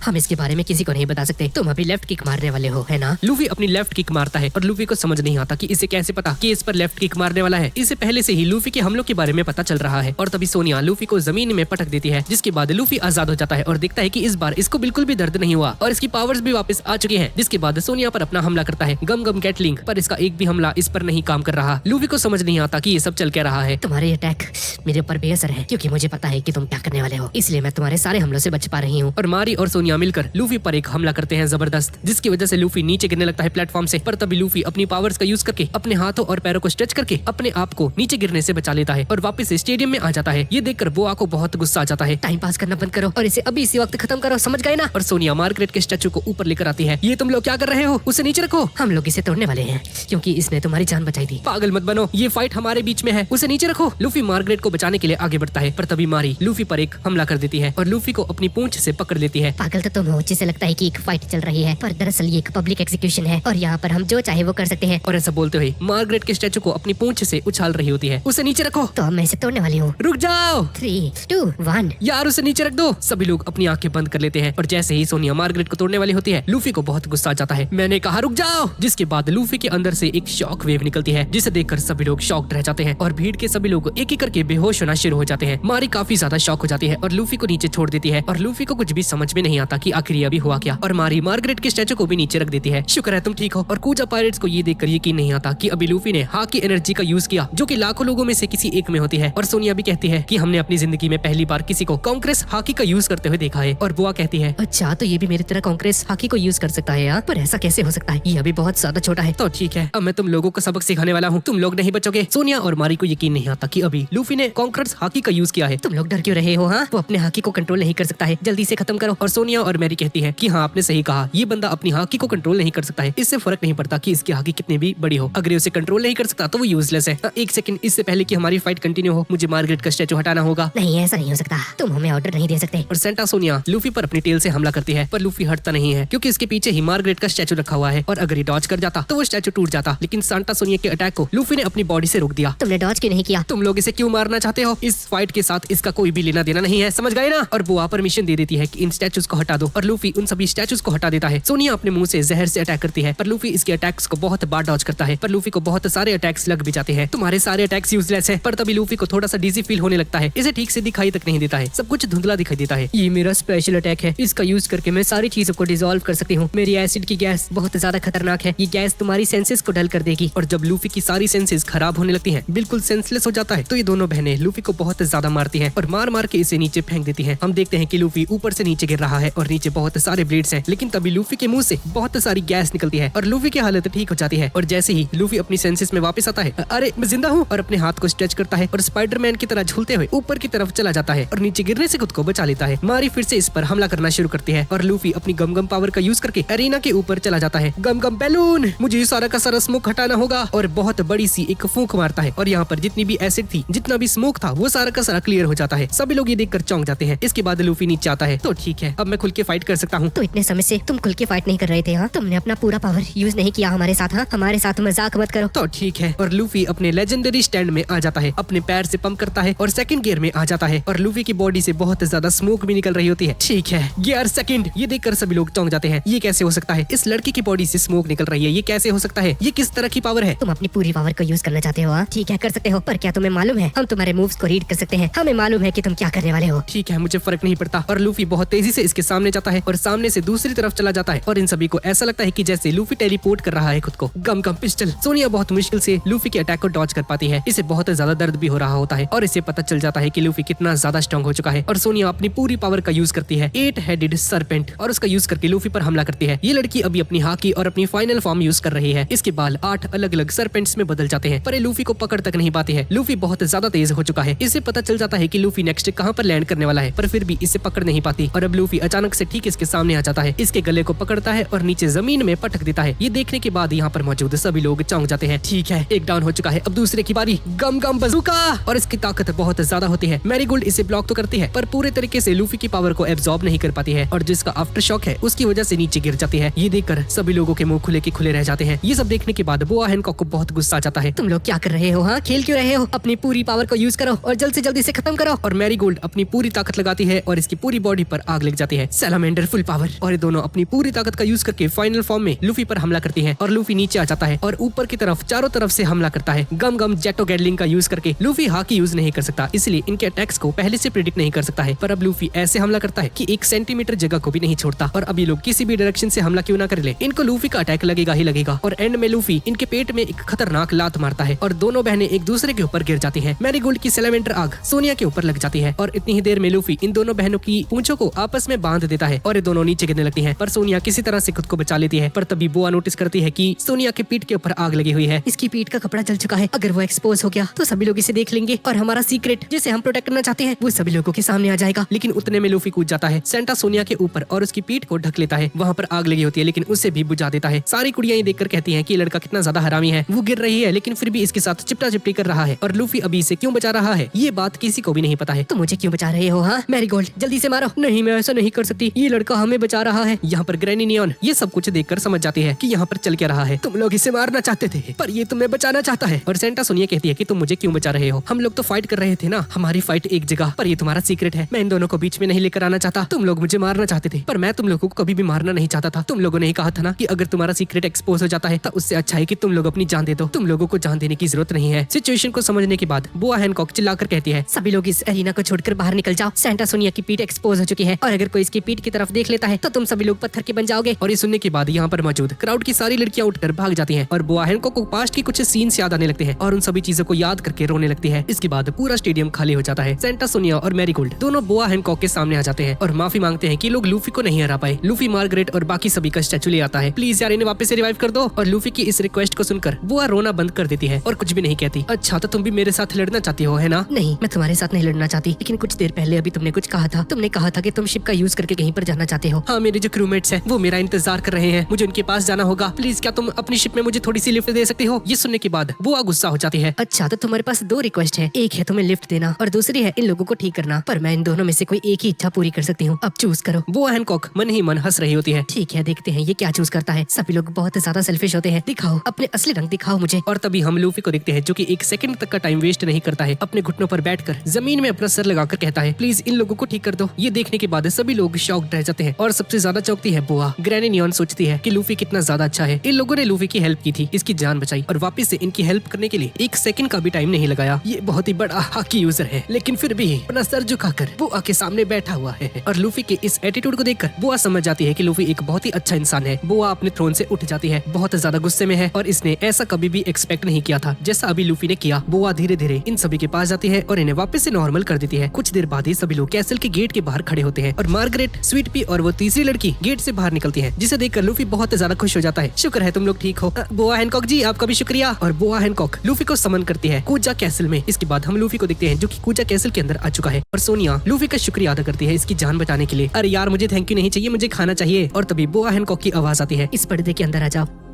हम इसके बारे में किसी को नहीं बता सकते। तुम अभी लेफ्ट किक मारने वाले हो, है ना? लूफी अपनी लेफ्ट किक मारता है और लूफी को समझ नहीं आता कि इसे कैसे पता कि इस पर लेफ्ट किक मारने वाला है। इसे पहले से ही लूफी के हमलों के बारे में पता चल रहा है। और तभी सोनिया लूफी को जमीन में पटक देती है, जिसके बाद लूफी आजाद हो जाता है और देखता है कि इस बार इसको बिल्कुल भी दर्द नहीं हुआ और इसकी पावर्स भी वापस आ चुकी हैं। जिसके बाद सोनिया पर अपना हमला करता है गम गम गैटलिंग, पर इसका एक भी हमला इस पर नहीं काम कर रहा। लूफी को समझ नहीं आता कि ये सब चल क्या रहा है। तुम्हारे अटैक मेरे ऊपर बेअसर है, क्योंकि मुझे पता है कि तुम क्या करने वाले हो, इसलिए मैं तुम्हारे सारे हमलों से बच पा रही हूँ। और मारी और सोनिया मिलकर लूफी पर एक हमला करते हैं जबरदस्त, जिसकी वजह से लूफी नीचे गिरने लगता है प्लेटफॉर्म से। पर तभी लूफी अपनी पावर्स का यूज करके अपने हाथों और पैरों को स्ट्रेच करके अपने आप को नीचे गिरने से बचा लेता है और वापस स्टेडियम में आ जाता है। ये देखकर बोआ को बहुत गुस्सा आ जाता है। टाइम पास करना बंद करो और इसे अभी इसी वक्त खत्म करो, समझ गए ना? और सोनिया मार्गरेट के स्टैचू को ऊपर लेकर आती है। ये तुम लोग क्या कर रहे हो? उसे नीचे रखो। हम लोग इसे तोड़ने वाले हैं, क्योंकि इसने तुम्हारी जान बचाई थी। पागल मत बनो, ये फाइट हमारे बीच में है, उसे नीचे रखो। लूफी मार्गरेट को बचाने के लिए आगे बढ़ता है, पर तभी मारी लूफी पर एक हमला कर देती है और लूफी को अपनी पूंछ से पकड़ लेती है। पागल तो तुम हो, जिसे लगता है कि एक फाइट चल रही है, पर दरअसल ये एक पब्लिक एग्जीक्यूशन है और यहाँ पर हम जो चाहे वो कर सकते हैं। और ऐसा बोलते हुए मार्गरेट के स्टैचू को अपनी पूंछ से उछाल रही होती है। उसे नीचे रखो। तो अब मैं इसे तोड़ने वाली हूँ। रुक जाओ। 3, 2, 1। यार उसे नीचे रख दो। सभी लोग अपनी आंखें बंद कर लेते हैं और जैसे ही सोनिया मार्गरेट को तोड़ने वाली होती है, लूफी को बहुत गुस्सा आ जाता है। मैंने कहा रुक जाओ। जिसके बाद लूफी के अंदर से एक शॉक वेव निकलती है, जिसे देखकर सभी लोग शॉक्ड रह जाते हैं और भीड़ के सभी लोग एक एक करके बेहोश होना शुरू हो जाते हैं। मारी काफी ज्यादा शॉक हो जाती है और लूफी को नीचे छोड़ देती है और लूफी को कुछ भी समझ में नहीं आता कि आखिर ये अभी हुआ क्या। और मारी मार्गरेट के स्टैचू को भी नीचे रख देती है। शुक्र है तुम ठीक हो। और कूजा पायरेट्स को ये देखकर यकीन नहीं आता कि अभी लूफी ने हा की एनर्जी का यूज किया, जो कि लाखों लोगों में से किसी एक में होती है। और सोनिया भी कहती है कि हमने अपनी जिंदगी में पहली बार किसी को कांग्रेस हाकी का यूज करते हुए देखा है। और बुआ कहती है अच्छा, तो ये भी मेरी तरह कांग्रेस हाकी को यूज कर सकता है यार, पर ऐसा कैसे हो सकता है? ये अभी बहुत ज्यादा छोटा है। तो ठीक है, अब मैं तुम लोगों को सबक सिखाने वाला हूँ, तुम लोग नहीं बचोगे। सोनिया और मारी को यकीन नहीं आता कि अभी लूफी ने कांग्रेस हाकी का यूज किया है। तुम लोग डर क्यों रहे हो? हाँ, वो अपने हाकी को कंट्रोल नहीं कर सकता है, जल्दी से खत्म करो। और सोनिया और मैरी कहती है कि हाँ आपने सही कहा, ये बंदा अपनी हाकी को कंट्रोल नहीं कर सकता है। इससे फर्क नहीं पड़ता कि इसकी हाकी कितनी भी बड़ी हो, अगर ये उसे कंट्रोल नहीं कर सकता तो वो यूजलेस है। एक सेकंड, इससे पहले कि हमारी फाइट कंटिन्यू हो, मुझे मार्गरेट का स्टैचू हटाना होगा। नहीं, ऐसा नहीं हो सकता, तुम हमें ऑर्डर नहीं दे सकते। और सेंटा सोनिया लूफी पर अपनी टेल से हमला करती है, पर लूफी हटता नहीं है क्योंकि इसके पीछे ही मार्गरेट का स्टैचू रखा हुआ है और अगर ये डॉज कर जाता तो वो स्टैचू टूट जाता। लेकिन सेंटा सोनिया के अटैक को लूफी ने अपनी बॉडी से रोक दिया। तुमने डॉज क्यों नहीं किया? तुम लोग इसे क्यों मारना चाहते हो? इस फाइट के साथ इसका कोई भी लेना देना नहीं है, समझ गए ना? और बुआ परमिशन दे देती है कि इन स्टैचूज को हटा दो और लूफी उन सभी स्टैचूज को हटा देता है। सोनिया अपने मुंह से जहर से अटैक करती है, पर लूफी इसके अटैक्स को बहुत बार डॉज करता है, पर लूफी को बहुत सारे अटैक्स लग भी जाते हैं। तुम्हारे सारे अटैक्स यूजलेस है। पर तभी लूफी को थोड़ा सा डिजी फील होने लगता है, इसे ठीक से दिखाई तक नहीं देता है, सब कुछ धुंधला दिखाई देता है। ये मेरा स्पेशल अटैक है, इसका यूज करके मैं सारी चीजों को डिसॉल्व कर सकती हूँ। मेरी एसिड की गैस बहुत ज्यादा खतरनाक है, ये गैस तुम्हारी सेंसेस को डल कर देगी। और जब लूफी की सारी सेंसेस खराब होने लगती हैं, बिल्कुल सेंसलेस हो जाता है, तो ये दोनों बहनें लूफी को बहुत ज्यादा मारती हैं और मार मार के इसे नीचे फेंक देती हैं। हम देखते हैं कि लूफी ऊपर से नीचे गिर रहा है और नीचे बहुत सारे ब्लेड्स हैं, लेकिन तभी लूफी के मुंह से बहुत सारी गैस निकलती है और लूफी की हालत ठीक हो जाती है। और जैसे ही लूफी अपनी सेंसेस में वापस आता है, अरे मैं जिंदा हूँ, और अपने हाथ को स्ट्रेच करता है और स्पाइडरमैन की तरह झूलते हुए ऊपर की तरफ चला जाता है और नीचे गिरने से खुद को बचा लेता है। मारी फिर से इस पर हमला करना शुरू करती है और लूफी अपनी गम गम पावर का यूज करके एरिना के ऊपर चला जाता है। गम गम बैलून, मुझे सारा का सारा स्मोक हटाना होगा, और बहुत बड़ी सी एक फूंक मारता है और यहाँ पर जितनी भी एसिड थी, जितना भी स्मोक था, वो सारा का सारा क्लियर हो जाता है। सभी लोग ये देखकर चौंक जाते हैं। इसके बाद लूफी नीचे आता है, तो ठीक है, अब मैं खुल के फाइट कर सकता हूँ। तो इतने समय से तुम खुल के फाइट नहीं कर रहे थे? हाँ, तुमने अपना पूरा पावर यूज नहीं किया हमारे साथ। हाँ, हमारे साथ मजाक मत करो। तो ठीक है। और लूफी अपने लेजेंडरी स्टैंड में आ जाता है, अपने पैर से पंप करता है और सेकंड गियर में आ जाता है और लूफी की बॉडी से बहुत ज्यादा स्मोक भी निकल रही होती है। ठीक है, गियर सेकंड, ये देखकर सभी लोग चौंक जाते हैं। ये कैसे हो सकता है? इस लड़की की बॉडी से स्मोक निकल रही है, ये कैसे हो सकता है? ये किस तरह की पावर है? तुम अपनी पूरी पावर को यूज करना चाहते हो? हाँ, ठीक है, कर सकते हो, पर क्या तुम्हें मालूम है हम तुम्हारे मूव्स को रीड कर सकते हैं? हमें मालूम है कि तुम क्या करने वाले हो। ठीक है, मुझे फर्क नहीं पड़ता। और लूफी बहुत तेजी से इसके सामने जाता है और सामने से दूसरी तरफ चला जाता है और इन सभी को ऐसा लगता है कि जैसे लूफी टेलीपोर्ट कर रहा है खुद को। गम गम पिस्टल, सोनिया बहुत मुश्किल से लूफी के अटैक को डॉज कर पाती है। इसे बहुत ज्यादा दर्द भी हो रहा होता है और इसे पता चल जाता है कि लूफी कितना ज्यादा स्ट्रॉन्ग हो चुका है और सोनिया अपनी पूरी पावर का यूज करती है 8 हेडेड सरपेंट और उसका यूज करके लूफी पर हमला करती है। ये लड़की अभी अपनी हाकी और अपनी फाइनल फॉर्म यूज कर रही है। इसके बाल 8 अलग अलग सरपेंट्स में बदल जाते हैं पर ये लूफी को पकड़ तक नहीं पाती है। लूफी बहुत ज्यादा तेज हो चुका है। इससे पता चल जाता है कि लूफी नेक्स्ट कहां पर लैंड करने वाला है, पर फिर भी इसे पकड़ नहीं पाती और अब लूफी अचानक से ठीक इसके सामने आ जाता है, इसके गले को पकड़ता है और नीचे जमीन में पटक देता है। ये देखने के बाद यहाँ पर मौजूद सभी लोग चौंक जाते हैं। ठीक है, एक डाउन हो चुका है, अब दूसरे की बारी। गम गम बजूका और इसकी ताकत बहुत ज्यादा होती है। मैरीगोल्ड इसे ब्लॉक तो करती है पर पूरे तरीके से लूफी की पावर को एब्जॉर्ब नहीं कर पाती है और जिसका आफ्टर शॉक है उसकी वजह से नीचे गिर जाती है। ये देखकर सभी लोगों के मुंह खुले के खुले रह जाते हैं। ये सब देखने के बाद बोआ हैनकॉक को बहुत गुस्सा आ जाता है। तुम लोग क्या कर रहे हो? हाँ, खेल क्यों रहे हो? अपनी पूरी पावर को यूज करो और जल्द से जल्द इसे खत्म करो। और मैरीगोल्ड अपनी पूरी ताकत लगाती है और इसकी पूरी बॉडी पर आग लग जाती है। सैलामेंडर फुल पावर और ये दोनों अपनी पूरी ताकत का यूज करके फाइनल फॉर्म में लूफी पर हमला करती है और लूफी नीचे आ जाता है और ऊपर की तरफ चारों तरफ से हमला करता है। गम गम जेटो गैडलिंग का यूज करके लूफी हाकी यूज नहीं कर सकता, इसलिए इनके अटैक्स को पहले से प्रेडिक्ट नहीं कर सकता है। पर अब लूफी ऐसे हमला करता है कि 1 सेंटीमीटर जगह को भी नहीं छोड़ता और अब ये लोग किसी भी डायरेक्शन से हमला क्यों ना कर ले, इनको लूफी का अटैक लगेगा ही लगेगा। और एंड में लूफी इनके पेट में एक खतरनाक लात मारता है और दोनों बहनें एक दूसरे के ऊपर गिर जाती हैं। मैरीगोल्ड की सैलामेंडर आग सोनिया के ऊपर लग जाती है और इतनी ही देर में लूफी इन दोनों बहनों की पूंछों को आपस में बांध देता है और ये दोनों नीचे गिरने लगती हैं। पर सोनिया किसी तरह से खुद को बचा लेती है। पर तभी बोआ नोटिस करती है कि सोनिया की पीठ के ऊपर आग लगी हुई है। इसकी पीठ का कपड़ा जल चुका है। अगर वो एक्सपोज हो गया तो सभी लोग इसे देख लेंगे और हमारा सीक्रेट जिसे हम प्रोटेक्ट करना चाहते हैं वो सभी लोगों के सामने आ जाएगा। लेकिन उतने में लूफी कूद जाता है। सेंटा सोनिया के ऊपर और उसकी पीठ को ढक लेता है। वहाँ पर आग लगी होती है लेकिन उसे भी बुझा देता है। सारी कुड़ियां ये देखकर कहती हैं कि ये लड़का कितना ज्यादा हरामी है। वो गिर रही है लेकिन फिर भी इसके साथ चिपटा चिपटी कर रहा है और लूफी अभी इसे क्यों बचा रहा है ये बात किसी को भी नहीं पता है। तुम मुझे क्यों बचा रहे हो? हाँ, मैरीगोल्ड जल्दी से मारो। नहीं, मैं ऐसा नहीं कर सकती, ये लड़का हमें बचा रहा है। यहाँ पर ग्रैनी नियॉन ये सब कुछ देखकर समझ जाती है कि यहाँ पर चल क्या रहा है। तुम लोग इसे मारना चाहते थे पर ये तुम्हें बचाना चाहता है। और सेंटा सोनिया कहती है कि तुम मुझे क्यों बचा रहे हो, हम लोग तो फाइट कर रहे थे ना, हमारी फाइट एक जगह, पर ये तुम्हारा सीक्रेट है। मैं इन दोनों को बीच में नहीं लेकर आना चाहता। तुम लोग मुझे मारना चाहते थे पर मैं तुम लोगों को कभी भी मारना नहीं चाहता था। तुम लोगों ने ही कहा था ना कि अगर तुम्हारा सीक्रेट एक्सपोज हो जाता है तो उससे अच्छा है कि तुम लोग अपनी जान दे दो। तुम लोगों को जान देने की जरूरत नहीं है। सिचुएशन को समझने के बाद बोआ हैनकॉक चिल्लाकर कहती है, सभी लोग इस एरिना को छोड़कर बाहर निकल जाओ। सेंटा सोनिया की पीठ एक्सपोज हो चुकी है और अगर कोई इसकी पीठ की तरफ देख लेता है तो तुम सभी लोग पत्थर के बन जाओगे। और ये सुनने के बाद यहाँ पर मौजूद क्राउड की सारी लड़कियां उठकर भाग जाती हैं और बोआ हैनकॉक को पास्ट की कुछ सीन्स याद आने लगते हैं और उन सभी चीजों को याद करके रोने लगती है। इसके बाद पूरा स्टेडियम खाली हो जाता है। सेंटा सोनिया और मैरीगोल्ड दोनों बोआ हैनकॉक के सामने आ जाते हैं और माफी मांगते हैं कि लोग लूफी को नहीं हरा पाए। लूफी मार्गरेट और बाकी सभी का स्टैचू ले आता है। प्लीज यार इन्हें वापस से रिवाइव कर दो। और लूफी की इस रिक्वेस्ट को सुनकर बोआ रोना बंद कर देती है और कुछ भी नहीं कहती। अच्छा, तो तुम भी मेरे साथ लड़ना चाहती हो, है ना? नहीं, मैं तुम्हारे साथ नहीं लड़ना चाहती, लेकिन कुछ देर पहले अभी तुमने कुछ कहा था। तुमने कहा था कि तुम शिप का यूज करके कहीं पर जाना चाहते हो। हाँ, मेरे जो क्रूमेट्स हैं वो मेरा इंतजार कर रहे हैं, मुझे उनके पास जाना होगा। प्लीज क्या तुम अपनी शिप में मुझे थोड़ी सी लिफ्ट दे सकते हो? ये सुनने के बाद बोआ गुस्सा हो जाती है। अच्छा, तो तुम्हारे पास 2 रिक्वेस्ट है, एक है तुम्हें लिफ्ट देना और दूसरी है इन लोगों को ठीक करना। पर मैं इन दोनों में से कोई एक ही इच्छा पूरी कर सकती हूँ, अब चूज करो। बोआ हैनकॉक मन ही मन हंस रही होती है। ठीक है, देखते हैं ये क्या चूज करता है। सभी लोग बहुत ज्यादा सेल्फिश होते हैं। दिखाओ अपने असली रंग, दिखाओ मुझे। और तभी हम लूफी को देखते हैं जो कि 1 सेकंड तक का टाइम वेस्ट नहीं करता है। अपने घुटनों पर बैठकर जमीन में अपना सर लगाकर कहता है, प्लीज इन लोगों को ठीक कर दो। ये देखने के बाद सभी लोग शॉक्ड रह जाते हैं और सबसे ज्यादा चौंकती है बोआ। ग्रैनी नियॉन सोचती है कि लूफी कितना ज्यादा अच्छा है। इन लोगों ने लूफी की हेल्प की थी, इसकी जान बचाई और वापस से इनकी हेल्प करने के लिए 1 सेकंड का भी टाइम नहीं लगाया। ये बहुत ही बड़ा हाकी यूजर है लेकिन फिर भी अपना सर झुकाकर बोआ के सामने बैठा हुआ है। और लूफी के इस एटीट्यूड को देखकर बोआ समझ जाती है कि लूफी एक बहुत ही अच्छा इंसान है। बोआ अपने थ्रोन से उठ जाती है, बहुत ज्यादा गुस्से में है और इसने ऐसा कभी भी एक्सपेक्ट नहीं किया था जैसा अभी लूफी ने किया। बोआ धीरे धीरे इन सभी के पास जाती है और इन्हें वापस से नॉर्मल कर देती है। कुछ देर बाद ही सभी लोग कैसल के गेट के बाहर खड़े होते हैं और मार्गरेट, स्वीट पी और वो तीसरी लड़की गेट से बाहर निकलती है, जिसे देखकर लूफी बहुत ज्यादा खुश हो जाता है। शुक्र है तुम लोग ठीक हो। बोआ हैनकॉक जी, आपका भी शुक्रिया। और बोआ हैनकॉक लूफी को समन करती है कूजा कैसल में। इसके बाद हम लूफी को देखते हैं जो कि कूजा कैसल के अंदर आ चुका है और सोनिया लूफी का शुक्रिया अदा करती है इसकी जान बचाने के लिए। अरे यार, मुझे थैंक यू नहीं चाहिए, मुझे खाना चाहिए। और तभी बोआ हैनकॉक की आवाज आती है, इस पर्दे के अंदर आ जाओ।